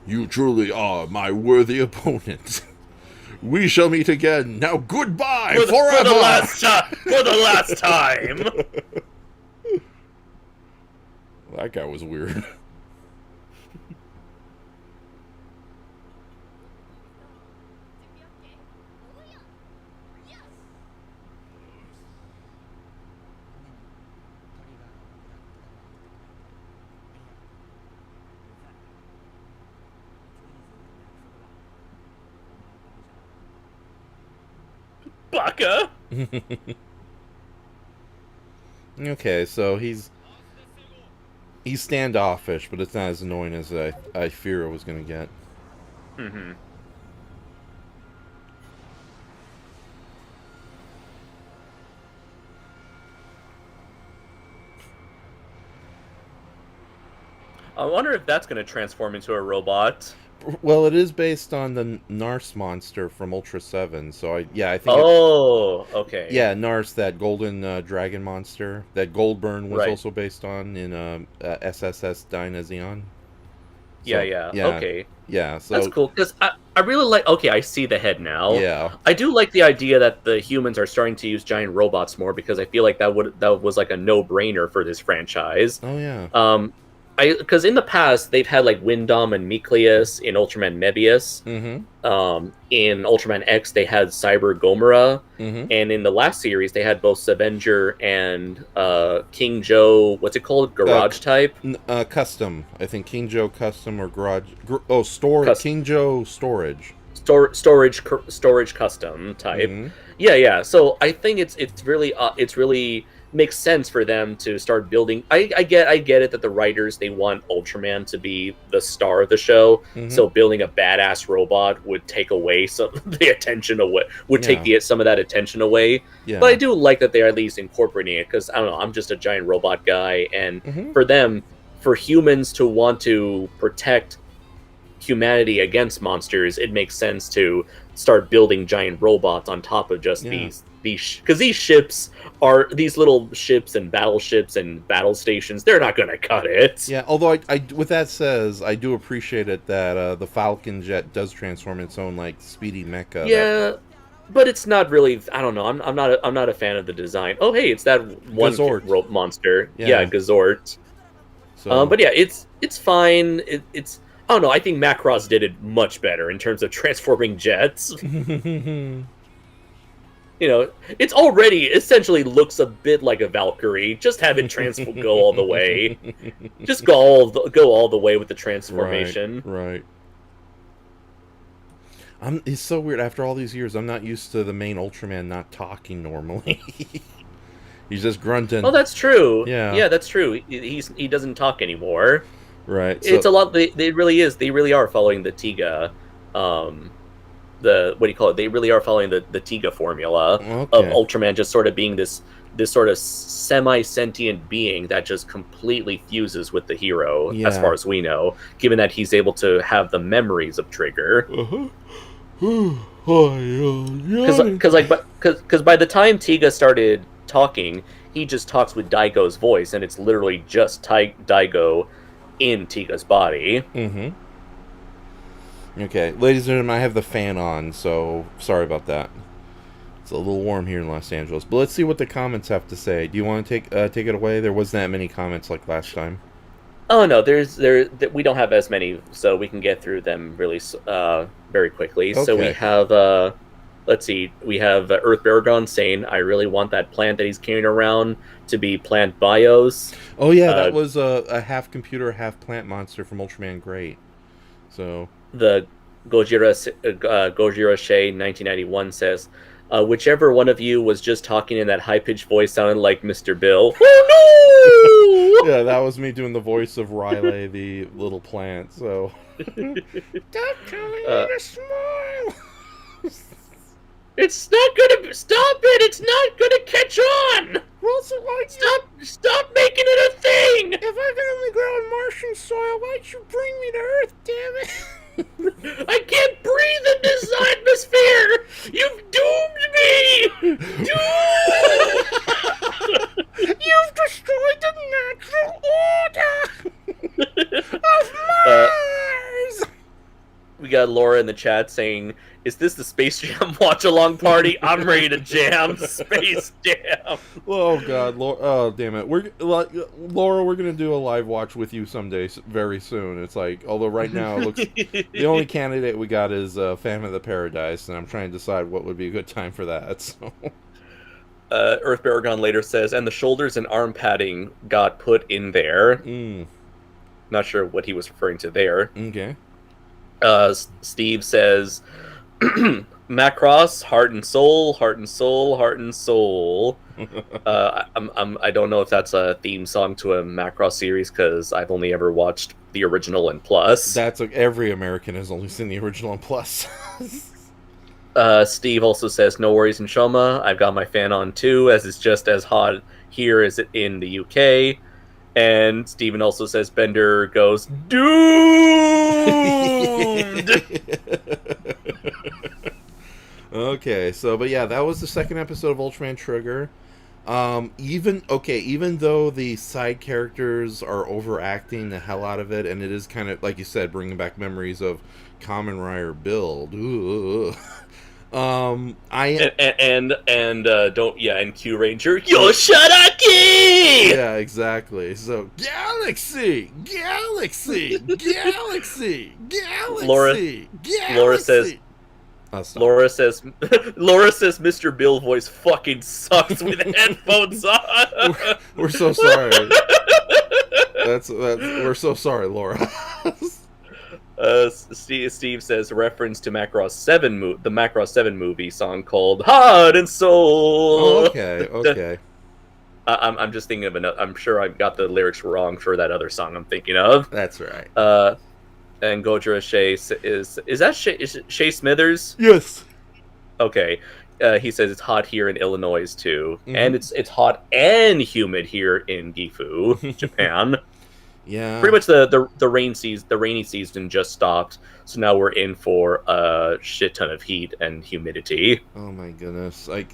You truly are my worthy opponent. We shall meet again. Now goodbye forever. For the last time. That guy was weird. Baka. Okay, so he's standoffish, but it's not as annoying as I fear it was going to get. Mm-hmm. I wonder if that's going to transform into a robot. Well, it is based on the Nars monster from Ultra 7, so I think. Oh, okay. Yeah, Nars, that golden dragon monster that Goldburn was also based on in SSS Dynazeon. So, Yeah, okay. Yeah, so that's cool, because I really like... Okay, I see the head now. Yeah. I do like the idea that the humans are starting to use giant robots more, because I feel like that was like a no-brainer for this franchise. Oh, yeah. Because in the past they've had like Windom and Miklius in Ultraman Mebius. Mm-hmm. In Ultraman X they had Cyber Gomera, mm-hmm. and in the last series they had both Savenger and King Joe. What's it called? Garage type. Custom. I think King Joe Custom or Garage. King Joe Storage. Storage Custom type. Mm-hmm. Yeah. So I think it's really makes sense for them to start building. I get it that the writers, they want Ultraman to be the star of the show. Mm-hmm. So building a badass robot would take away some of the attention away. Take some of that attention away. Yeah. But I do like that they're at least incorporating it, because I don't know, I'm just a giant robot guy, and mm-hmm. for humans to want to protect humanity against monsters, it makes sense to start building giant robots on top of just these because these little ships and battleships and battle stations, they're not going to cut it. Yeah, although I with that says, I do appreciate it that the Falcon jet does transform its own like speedy mecha. Yeah, but it's not really. I don't know. I'm not a fan of the design. Oh, hey, it's that one rope monster. Yeah, Gazort. So, but yeah, it's fine. It's I don't know. I think Macross did it much better in terms of transforming jets. it's already essentially looks a bit like a Valkyrie. Just have it go all the way. Just go all the way with the transformation. Right. It's so weird. After all these years, I'm not used to the main Ultraman not talking normally. He's just grunting. Oh, that's true. Yeah, that's true. He doesn't talk anymore. Right. It's a lot. They really are following the Tiga. What do you call it? They really are following the Tiga formula of Ultraman just sort of being this sort of semi-sentient being that just completely fuses with the hero, as far as we know, given that he's able to have the memories of Trigger. Because by the time Tiga started talking, he just talks with Daigo's voice, and it's literally just Daigo in Tiga's body. Okay, ladies and gentlemen, I have the fan on, so sorry about that. It's a little warm here in Los Angeles, but let's see what the comments have to say. Do you want to take it away? There wasn't that many comments like last time. Oh no, we don't have as many, so we can get through them really very quickly. Okay. So we have let's see, we have Earth Darrgon saying, "I really want that plant that he's carrying around to be Plant Bios." Oh yeah, that was a half computer, half plant monster from Ultraman Great. So the Gojira Shay 1991 says, "Whichever one of you was just talking in that high-pitched voice sounded like Mr. Bill." Oh no! Yeah, that was me doing the voice of Riley, the little plant. So stop telling me to smile. It's not gonna stop it. It's not gonna catch on. Stop making it a thing. If I can only grow in Martian soil, why'd you bring me to Earth? Damn it! I can't breathe in this atmosphere. You've doomed me. You've destroyed the natural order of Mars. We got Laura in the chat saying, "Is this the Space Jam watch-along party? I'm ready to jam Space Jam." Oh God, Laura! Oh damn it! Laura, we're gonna do a live watch with you someday, very soon. It's like, although right now it looks the only candidate we got is Phantom of the Paradise, and I'm trying to decide what would be a good time for that. So. Earth Darrgon later says, "And the shoulders and arm padding got put in there." Not sure what he was referring to there. Okay. Steve says, "Macross, heart and soul, heart and soul, heart and soul." I don't know if that's a theme song to a Macross series because I've only ever watched the original and Plus. That's like every American has only seen the original and Plus. Steve also says, "No worries, ENSHOHMA. I've got my fan on too, as it's just as hot here as it in the UK." And Steven also says Bender goes, "Doomed!" Okay, so, but yeah, that was the second episode of Ultraman Trigger. Even though the side characters are overacting the hell out of it, and it is kind of, like you said, bringing back memories of Kamen Rider Build. And Q Ranger Yosharaki. Yeah, exactly. So galaxy. Laura says Mr. Bill voice fucking sucks with headphones on. We're so sorry. We're so sorry, Laura. Steve says reference to Macross 7 the Macross 7 movie song called Heart and Soul. Oh, okay. I'm just thinking of another. I'm sure I've got the lyrics wrong for that other song I'm thinking of. That's right. And Gojira Shay is that Shay Smithers? Yes. Okay. He says it's hot here in Illinois too, and it's hot and humid here in Gifu, Japan. Yeah. Pretty much the rainy season just stopped, so now we're in for a shit ton of heat and humidity. Oh my goodness! I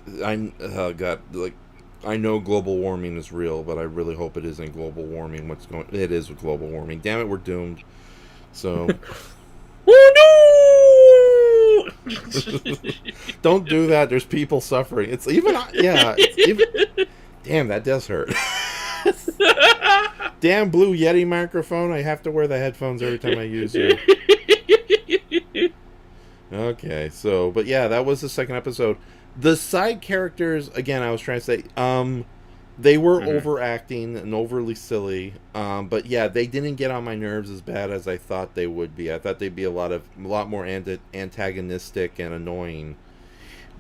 know global warming is real, but I really hope it isn't global warming. It is with global warming. Damn it, we're doomed. So. Oh no! Don't do that. There's people suffering. Damn, that does hurt. Damn Blue Yeti microphone. I have to wear the headphones every time I use you. Okay, so, but yeah, that was the second episode. The side characters, again, I was trying to say, they were overacting and overly silly. But yeah, they didn't get on my nerves as bad as I thought they would be. I thought they'd be a lot more antagonistic and annoying.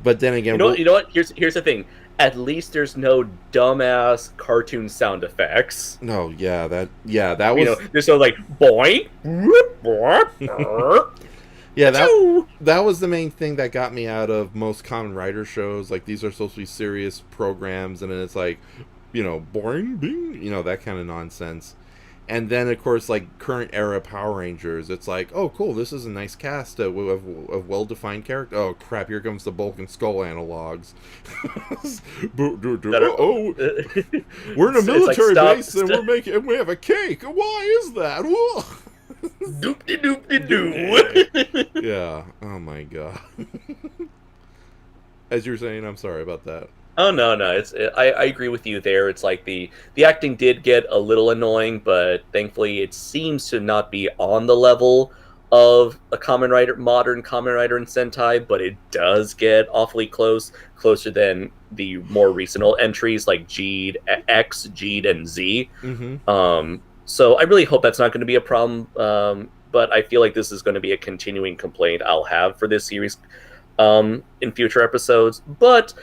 But then again, you know what? Here's the thing. At least there's no dumbass cartoon sound effects. No, that was there's no like boing. Yeah, that was the main thing that got me out of most Kamen Rider shows. Like, these are supposed to be serious programs, and then it's like, boing, bing, that kind of nonsense. And then, of course, like, current era Power Rangers, it's like, oh, cool, this is a nice cast of well-defined characters. Oh, crap, here comes the Bulk and Skull analogs. We're in a military base, and we have a cake. Why is that? Doop-de-doop-de-doo. Yeah. Oh my god. As you were saying, I'm sorry about that. Oh no. I agree with you there. It's like the acting did get a little annoying, but thankfully it seems to not be on the level of a modern Kamen Rider and Sentai, but it does get awfully closer than the more recent entries like Geed, X, Geed, and Z. So I really hope that's not going to be a problem, but I feel like this is going to be a continuing complaint I'll have for this series in future episodes. But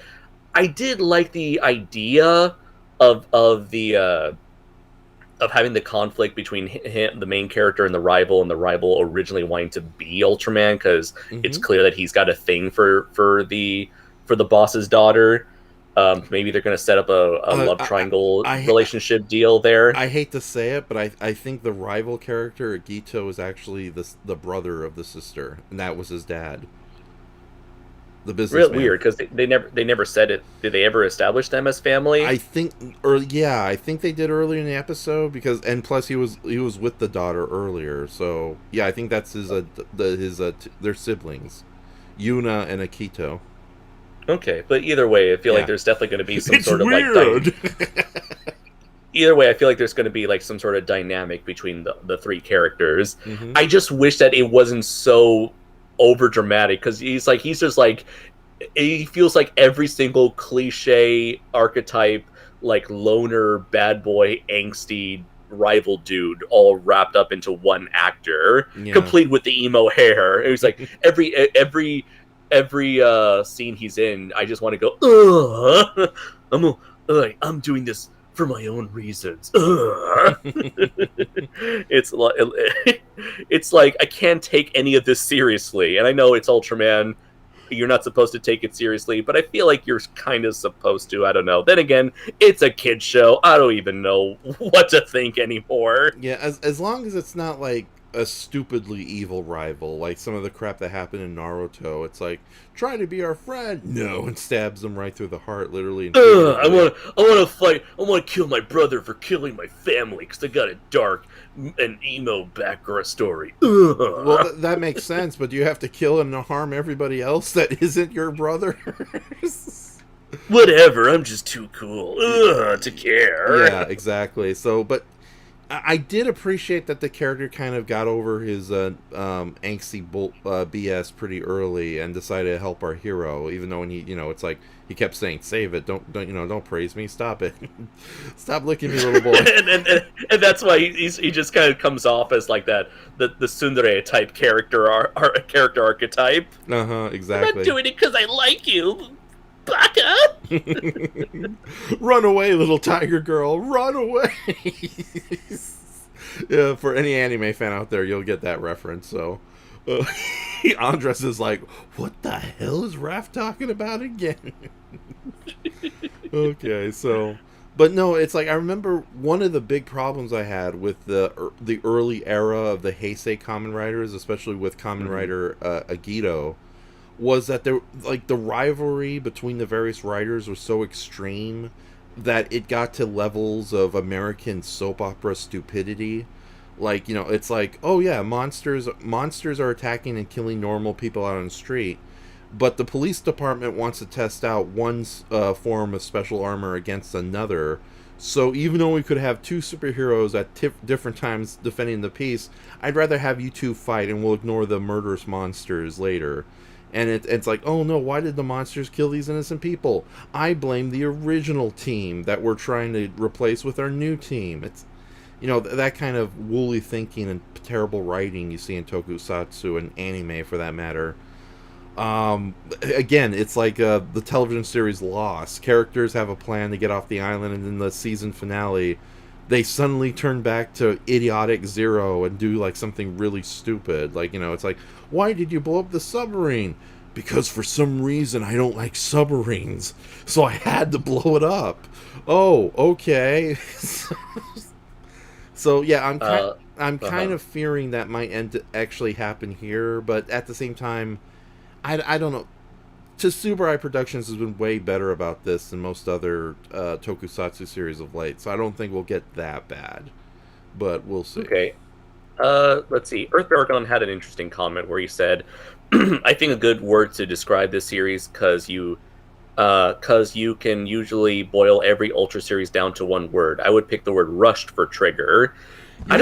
I did like the idea of having the conflict between him, the main character, and the rival originally wanting to be Ultraman, because it's clear that he's got a thing for the boss's daughter. Maybe they're going to set up a love triangle relationship deal there. I hate to say it, but I think the rival character, Agito, is actually the brother of the sister, and that was his dad. The businessman. Real weird, because they never said it. Did they ever establish them as family? I think they did earlier in the episode, and plus he was with the daughter earlier. So yeah, I think that's their siblings, Yuna and Akito. Okay, but either way, I feel like there's definitely going to be some It's sort of weird. Either way, I feel like there's going to be like some sort of dynamic between the three characters. I just wish that it wasn't so over dramatic, because he feels like every single cliche archetype, like loner, bad boy, angsty rival dude, all wrapped up into one actor, complete with the emo hair. It was like every scene he's in, I just want to go, I'm doing this for my own reasons. It's like I can't take any of this seriously, and I know it's Ultraman. You're not supposed to take it seriously, but I feel like you're kind of supposed to. I don't know. Then again, it's a kid's show. I don't even know what to think anymore. Yeah, as long as it's not like a stupidly evil rival, like some of the crap that happened in Naruto. It's like, try to be our friend, no, and stabs him right through the heart, literally. I want to fight. I want to kill my brother for killing my family because they got a dark and emo background story. Well, that makes sense, but do you have to kill and harm everybody else that isn't your brother? Whatever, I'm just too cool to care. Yeah, exactly. So, but I did appreciate that the character kind of got over his angsty BS pretty early and decided to help our hero, even though when it's like he kept saying, "Save it, don't praise me, stop it, stop licking me, little boy." and that's why he just kind of comes off as like the tsundere type character archetype. Exactly. I'm not doing it because I like you, baka. Run away, little tiger girl, run away. Yeah, for any anime fan out there, you'll get that reference. So Andres is like, what the hell is Raph talking about again? Okay, so but no, it's like I remember one of the big problems I had with the early era of the Heisei Kamen Riders, especially with Kamen Rider Agito, was that the rivalry between the various writers was so extreme that it got to levels of American soap opera stupidity. Like, it's like, oh yeah, monsters are attacking and killing normal people out on the street, but the police department wants to test out one form of special armor against another. So even though we could have two superheroes at different times defending the peace, I'd rather have you two fight, and we'll ignore the murderous monsters later. And it's like, oh no, why did the monsters kill these innocent people? I blame the original team that we're trying to replace with our new team. It's, that kind of woolly thinking and terrible writing you see in tokusatsu and anime for that matter. Again, it's like the television series Lost. Characters have a plan to get off the island, and in the season finale, they suddenly turn back to idiotic Zero and do like something really stupid. Like, it's like, why did you blow up the submarine? Because for some reason I don't like submarines, so I had to blow it up. Oh, okay. So yeah, I'm kind of fearing that might actually happen here, but at the same time, I don't know. Tsuburaya Productions has been way better about this than most other tokusatsu series of late, so I don't think we'll get that bad, but we'll see. Okay. Let's see. Darrgon had an interesting comment where he said, I think a good word to describe this series, because you can usually boil every Ultra series down to one word. I would pick the word rushed for Trigger. Yeah. I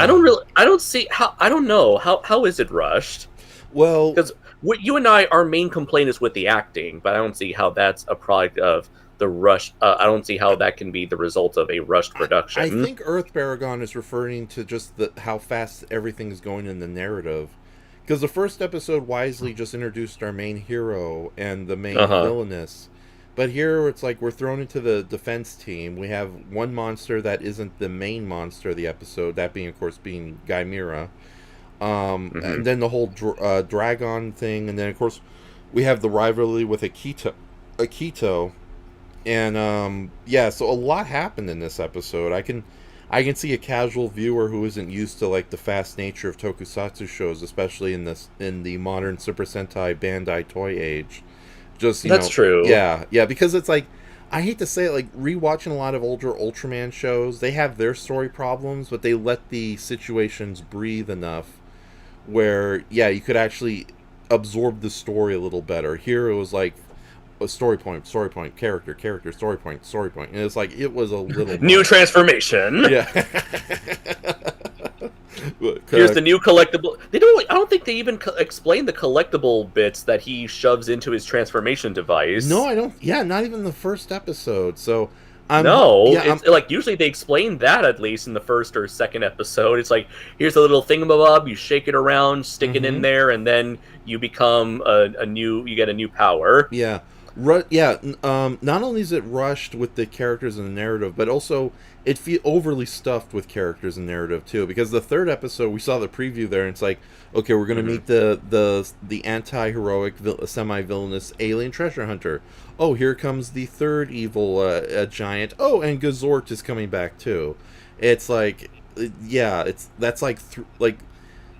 don't know. How is it rushed? Well, because you and our main complaint is with the acting, but I don't see how that's a product of the rush. I don't see how that can be the result of a rushed production. I think Darrgon is referring to just how fast everything is going in the narrative. Because the first episode wisely just introduced our main hero and the main villainess. But here it's like we're thrown into the defense team. We have one monster that isn't the main monster of the episode, that being, of course, being Gymira. And then the whole Darrgon thing. And then, of course, we have the rivalry with Akito. And, so a lot happened in this episode. I can see a casual viewer who isn't used to like the fast nature of tokusatsu shows, especially in the modern Super Sentai Bandai toy age. That's true. Yeah, because it's like, I hate to say it, like rewatching a lot of older Ultraman shows, they have their story problems, but they let the situations breathe enough where you could actually absorb the story a little better. Here it was like a story point, character, story point, and it's like it was a little new transformation. Yeah. Here's the new collectible. I don't think they even explain the collectible bits that he shoves into his transformation device. No, I don't. Yeah, not even the first episode. So like usually they explain that at least in the first or second episode. It's like, here's a little thingamabob, you shake it around, stick it in there, and then you become you get a new power. Yeah. Not only is it rushed with the characters and the narrative, but also it feels overly stuffed with characters and narrative too. Because the third episode, we saw the preview there, and it's like, okay, we're gonna meet the anti-heroic, semi-villainous alien treasure hunter. Oh, here comes the third evil giant. Oh, and Gazort is coming back too. It's like, that's like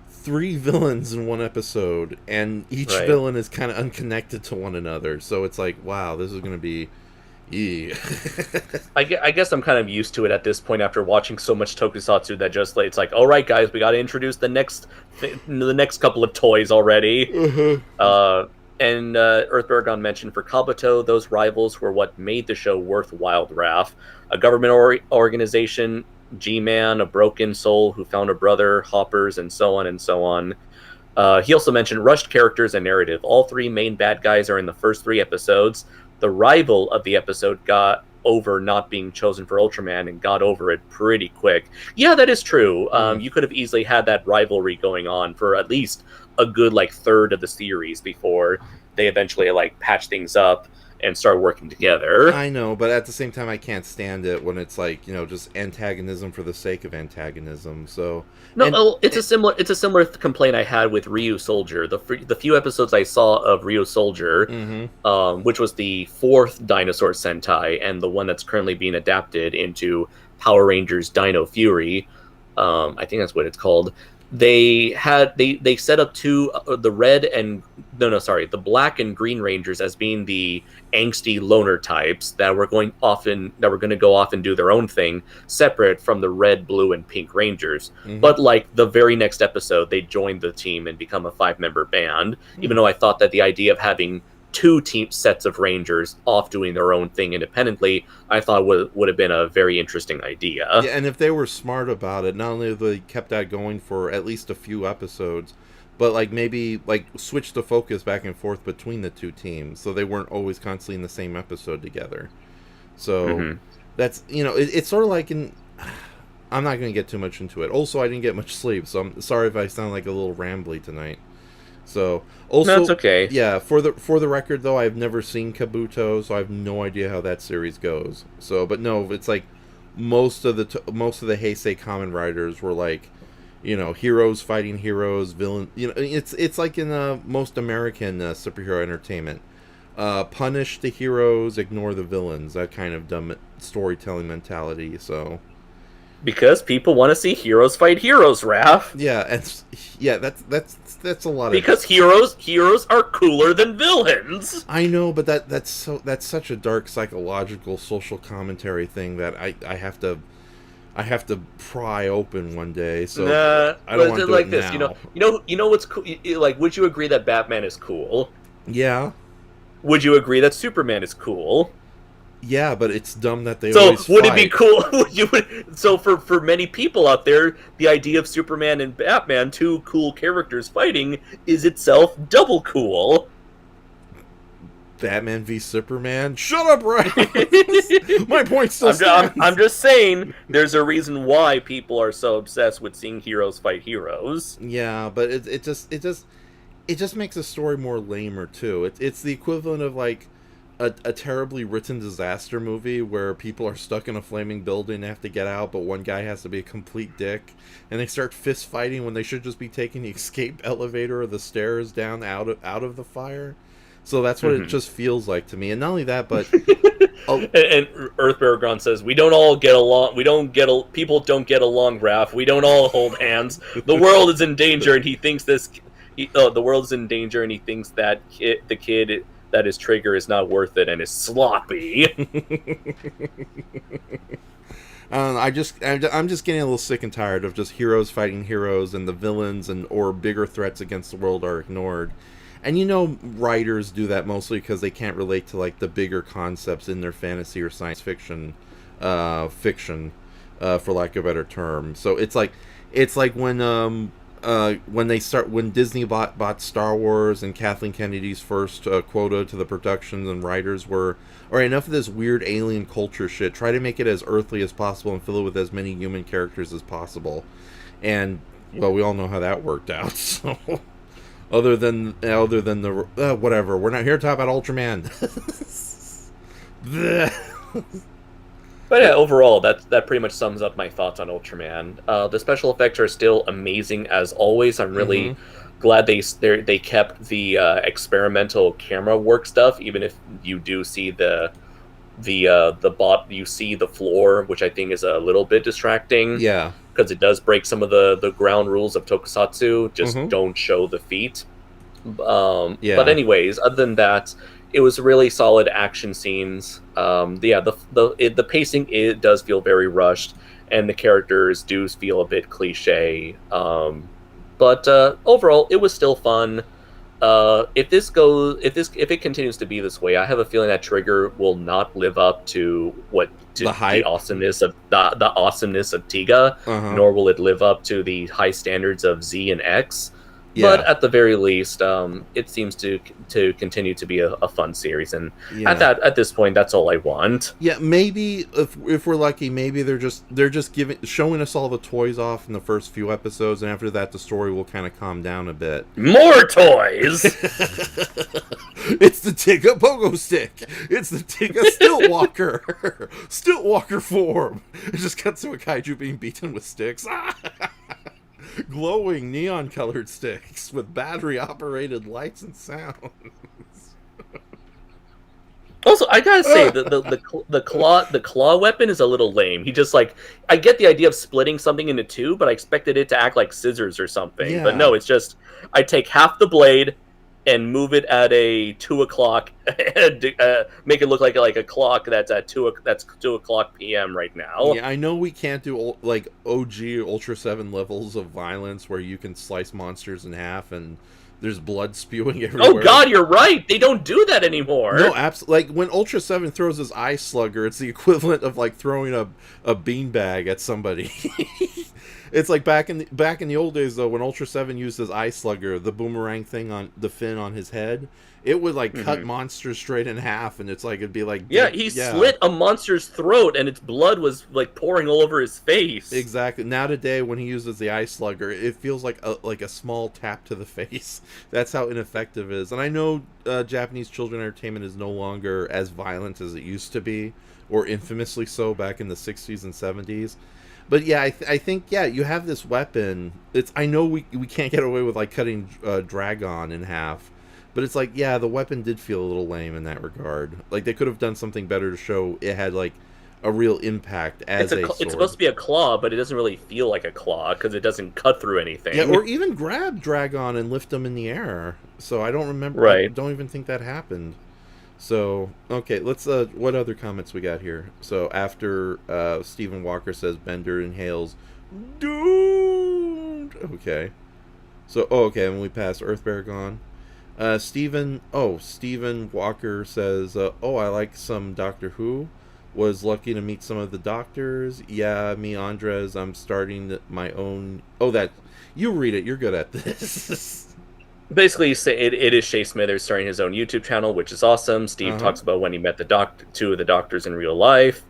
three villains in one episode, and each villain is kind of unconnected to one another. So it's like, wow, this is going to be... I guess I'm kind of used to it at this point after watching so much tokusatsu that just it's like, all right, guys, we got to introduce the next couple of toys already. And Darrgon mentioned for Kabuto, those rivals were what made the show worthwhile. Raph, a government organization, G-Man, a broken soul who found a brother, Hoppers, and so on and so on. He also mentioned rushed characters and narrative. All three main bad guys are in the first 3 episodes. The rival of the episode got over not being chosen for Ultraman and got over it pretty quick. Yeah, that is true. You could have easily had that rivalry going on for at least a good third of the series before they eventually patch things up and start working together. I know, but at the same time, I can't stand it when it's just antagonism for the sake of antagonism. So it's a similar complaint I had with Ryu Soldier. The few episodes I saw of Ryu Soldier, which was the 4th Dinosaur Sentai and the one that's currently being adapted into Power Rangers Dino Fury. I think that's what it's called. They set up the Black and Green Rangers as being the angsty loner types that were going to go off and do their own thing, separate from the Red, Blue, and Pink Rangers. But the very next episode, they joined the team and become a 5-member band. Even though I thought that the idea of having 2 team sets of Rangers off doing their own thing independently, I thought would have been a very interesting idea. Yeah, and if they were smart about it, not only have they kept that going for at least a few episodes, but like maybe like switch the focus back and forth between the two teams, so they weren't always constantly in the same episode together. So that's, you know, it's sort of like in. I'm not going to get too much into it. Also, I didn't get much sleep, so I'm sorry if I sound like a little rambly tonight. So also, No, it's okay. Yeah, for the record though, I've never seen Kabuto, so I have no idea how that series goes. So, but no, it's like most of the Heisei Kamen Riders were like, you know, heroes fighting heroes, villain. You know, it's like in most American superhero entertainment. Punish the heroes, ignore the villains. That kind of dumb storytelling mentality. So. Because people want to see heroes fight heroes, Raph. Yeah, and yeah, that's a lot of. Because heroes are cooler than villains. I know, but that's such a dark psychological social commentary thing that I have to pry open one day. So I don't want to do like it this. now. You know what's cool? Like, would you agree that Batman is cool? Yeah. Would you agree that Superman is cool? Yeah, but it's dumb that they so always would fight. it be cool? So for many people out there, the idea of Superman and Batman, two cool characters fighting, is itself double cool. Batman v Superman? Shut up, Ryan! My point still stands. I'm just saying, there's a reason why people are so obsessed with seeing heroes fight heroes. Yeah, but it just makes the story more lamer too. It's the equivalent of like a terribly written disaster movie where people are stuck in a flaming building and have to get out, but one guy has to be a complete dick, and they start fist fighting when they should just be taking the escape elevator or the stairs down out of the fire. So that's what it just feels like to me. And not only that, but and Darrgon says, "We don't all get along. People don't get along, Raph. We don't all hold hands. The world is in danger, and he thinks this. The world is in danger, and he thinks that the kid that is Trigger is not worth it and is sloppy." I'm just getting a little sick and tired of just heroes fighting heroes, and the villains or bigger threats against the world are ignored. And you know, writers do that mostly because they can't relate to like the bigger concepts in their fantasy or science fiction, for lack of a better term. So it's like when Disney bought Star Wars, and Kathleen Kennedy's first quota to the productions and writers were, all right, enough of this weird alien culture shit. Try to make it as earthly as possible and fill it with as many human characters as possible. And well, we all know how that worked out. So. Other than the whatever, we're not here to talk about Ultraman. But yeah, overall, that pretty much sums up my thoughts on Ultraman. The special effects are still amazing as always. I'm really glad they kept the experimental camera work stuff, even if you do see the floor, which I think is a little bit distracting. Yeah. Because it does break some of the ground rules of Tokusatsu. Just don't show the feet. But anyways, other than that, it was really solid action scenes. The pacing does feel very rushed, and the characters do feel a bit cliche. But overall, it was still fun. If it continues to be this way, I have a feeling that Trigger will not live up to the awesomeness of Tiga, nor will it live up to the high standards of Z and X. Yeah. But at the very least, it seems to continue to be a fun series, and at this point, that's all I want. Yeah, maybe if we're lucky, maybe they're just showing us all the toys off in the first few episodes, and after that, the story will kind of calm down a bit. More toys. It's the Tiga Pogo Stick. It's the Tiga Stiltwalker form. It just cuts to a kaiju being beaten with sticks. Glowing neon-colored sticks with battery-operated lights and sounds. Also, I gotta say, the claw weapon is a little lame. He just I get the idea of splitting something into two, but I expected it to act like scissors or something. Yeah. But no, it's just I take half the blade and move it at a 2 o'clock, make it look like a clock that's at 2 o'clock p.m. right now. Yeah, I know we can't do OG Ultra 7 levels of violence where you can slice monsters in half and there's blood spewing everywhere. Oh God, you're right. They don't do that anymore. No, absolutely. Like when Ultra 7 throws his eye slugger, it's the equivalent of like throwing a beanbag at somebody. It's like back in the old days though, when Ultra 7 used his eye slugger, the boomerang thing on the fin on his head, it would like cut monsters straight in half, and it's like it'd be like he slit a monster's throat, and its blood was like pouring all over his face. Exactly. Now today, when he uses the eye slugger, it feels like a small tap to the face. That's how ineffective it is. And I know Japanese children entertainment is no longer as violent as it used to be, or infamously so back in the 60s and 70s. But yeah, I think you have this weapon. I know we can't get away with like cutting Darrgon in half, but it's like the weapon did feel a little lame in that regard. Like they could have done something better to show it had like a real impact as a sword. It's supposed to be a claw, but it doesn't really feel like a claw because it doesn't cut through anything. Yeah, or even grab Darrgon and lift him in the air. So I don't remember. Right. I don't even think that happened. So, okay, let's, what other comments we got here? So, after, Stephen Walker says Bender inhales, dude! Okay. So, okay, and we pass Darrgon. Stephen Walker says, I like some Doctor Who. Was lucky to meet some of the doctors. Yeah, me, Andres, I'm starting my own... you read it, you're good at this. Basically, it is Shea Smithers starting his own YouTube channel, which is awesome. Steve talks about when he met two of the doctors in real life.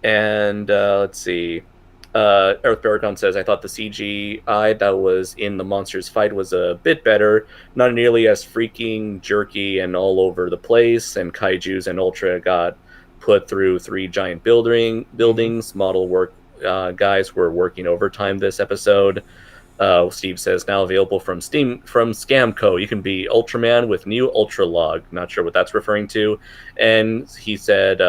And let's see. Darrgon says, I thought the CGI that was in the monsters fight was a bit better. Not nearly as freaking jerky and all over the place. And Kaijus and Ultra got put through 3 giant buildings. Model work guys were working overtime this episode. Steve says, now available from Scamco. You can be Ultraman with new Ultra Log. Not sure what that's referring to. And he said,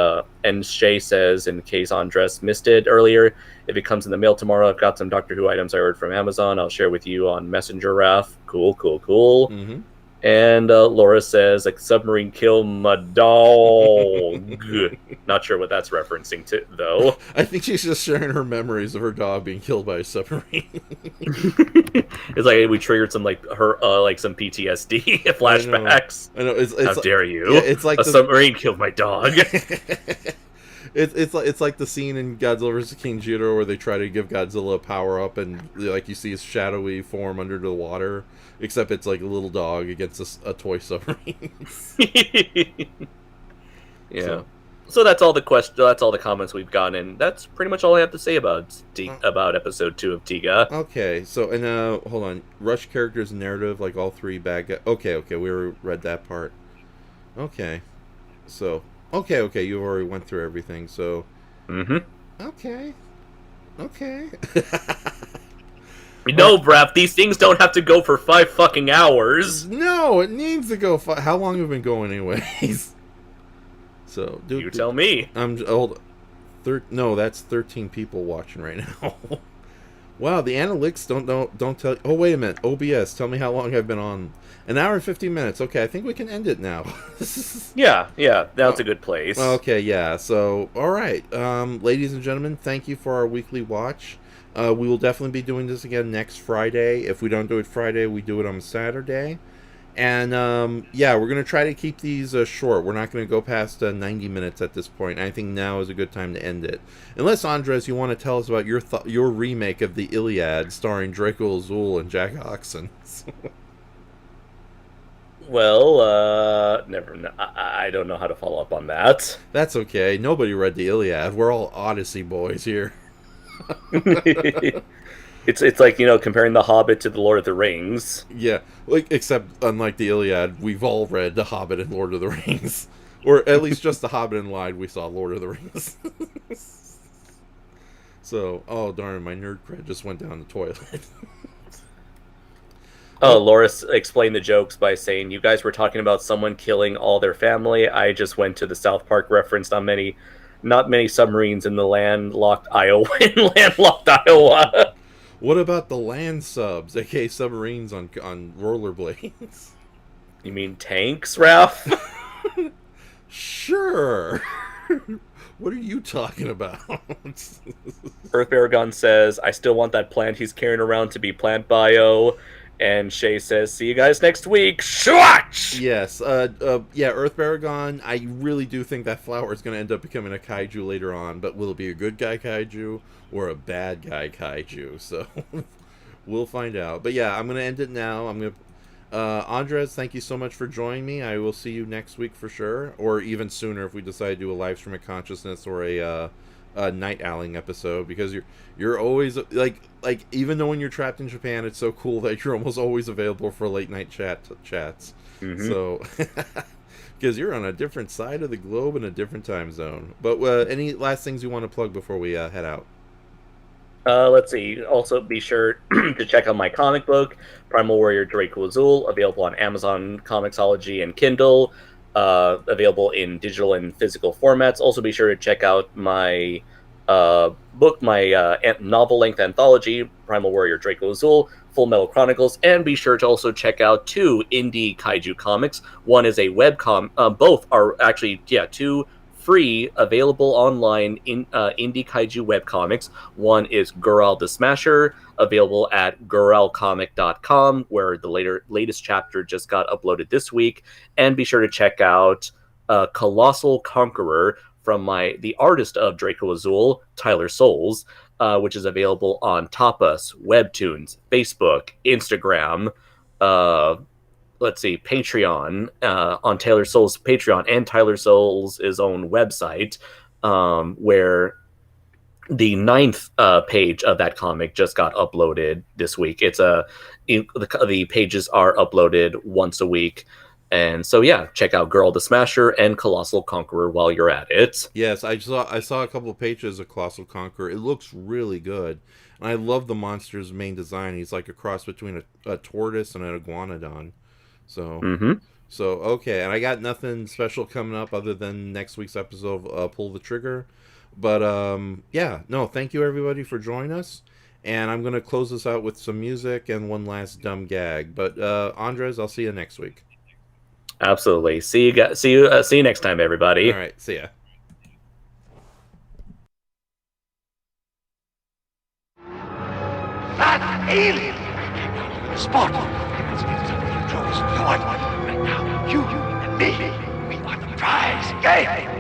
and Shay says, in case Andres missed it earlier, if it comes in the mail tomorrow, I've got some Doctor Who items I ordered from Amazon. I'll share with you on Messenger, Raph. Cool. Mm-hmm. And Laura says, like, submarine kill my dog. Not sure what that's referencing to, though. I think she's just sharing her memories of her dog being killed by a submarine. It's like we triggered some like some PTSD flashbacks. I know. How dare you? Yeah, it's like submarine killed my dog. It's like the scene in Godzilla vs. King Ghidorah where they try to give Godzilla a power up, and like you see his shadowy form under the water, except it's like a little dog against a toy submarine. Yeah. So that's all the That's all the comments we've gotten, and that's pretty much all I have to say about episode 2 of Tiga. Okay. So hold on. Rush characters and narrative, like all 3 bad guys. Okay. We read that part. Okay. So. Okay, you already went through everything, so... Okay. No, Brap, these things don't have to go for 5 fucking hours. No, it needs to go... How long have we been going anyways? So, dude... You tell me. I'm... No, that's 13 people watching right now. Wow, the analytics don't tell... Oh, wait a minute. OBS, tell me how long I've been on... An hour and 50 minutes. Okay, I think we can end it now. Yeah, that's a good place. Okay, yeah. So, all right. Ladies and gentlemen, thank you for our weekly watch. We will definitely be doing this again next Friday. If we don't do it Friday, we do it on Saturday. And, we're going to try to keep these short. We're not going to go past 90 minutes at this point. I think now is a good time to end it. Unless, Andres, you want to tell us about your remake of the Iliad starring Draco Azul and Jack Oxon. Well, I don't know how to follow up on that. That's okay. Nobody read the Iliad. We're all Odyssey boys here. It's like, comparing The Hobbit to The Lord of the Rings. Yeah, except unlike the Iliad, we've all read The Hobbit and Lord of the Rings. Or at least just The Hobbit and lied, we saw Lord of the Rings. So, oh darn, my nerd cred just went down the toilet. Laura explained the jokes by saying, you guys were talking about someone killing all their family. I just went to the South Park reference. Not many submarines in the landlocked Iowa. What about the land subs, aka submarines on rollerblades? You mean tanks, Ralph? Sure. What are you talking about? Darrgon says, I still want that plant he's carrying around to be plant bio. And Shay says, see you guys next week. Shwatch! Yes. Yeah, Earth Darrgon, I really do think that flower is going to end up becoming a kaiju later on, but will it be a good guy kaiju or a bad guy kaiju? So we'll find out. But yeah, I'm going to end it now. I'm going to Andres, thank you so much for joining me. I will see you next week for sure, or even sooner if we decide to do a live stream of consciousness or a night owling episode, because you're always like even though when you're trapped in Japan, it's so cool that you're almost always available for late night chats. So because you're on a different side of the globe in a different time zone. But any last things you want to plug before we head out? Let's see. Also, be sure to check out my comic book, Primal Warrior Draco Azul, available on Amazon Comixology and Kindle, available in digital and physical formats. Also, be sure to check out my book, my novel-length anthology, Primal Warrior Draco Azul, Full Metal Chronicles, and be sure to also check out 2 indie kaiju comics. One is a webcomic. Both are actually, 2 free, available online in indie kaiju webcomics. One is Gural the Smasher, available at guralcomic.com, where the latest chapter just got uploaded this week. And be sure to check out Colossal Conqueror from the artist of Draco Azul, Tyler Souls, which is available on Tapas, Webtoons, Facebook, Instagram, Patreon, on Tyler Souls' Patreon, and Tyler Souls' own website, where the 9th page of that comic just got uploaded this week. The pages are uploaded once a week. And so, yeah, check out Girl the Smasher and Colossal Conqueror while you're at it. Yes, I saw a couple of pages of Colossal Conqueror. It looks really good. And I love the monster's main design. He's like a cross between a tortoise and an iguanodon. So, okay. And I got nothing special coming up other than next week's episode of Pull the Trigger. But, thank you everybody for joining us. And I'm going to close this out with some music and one last dumb gag. But, Andres, I'll see you next week. Absolutely. See you next time, everybody. All right. See ya. That alien! Spot! It's controls. You are right now. You and me. We are the prize. Okay?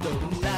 どんな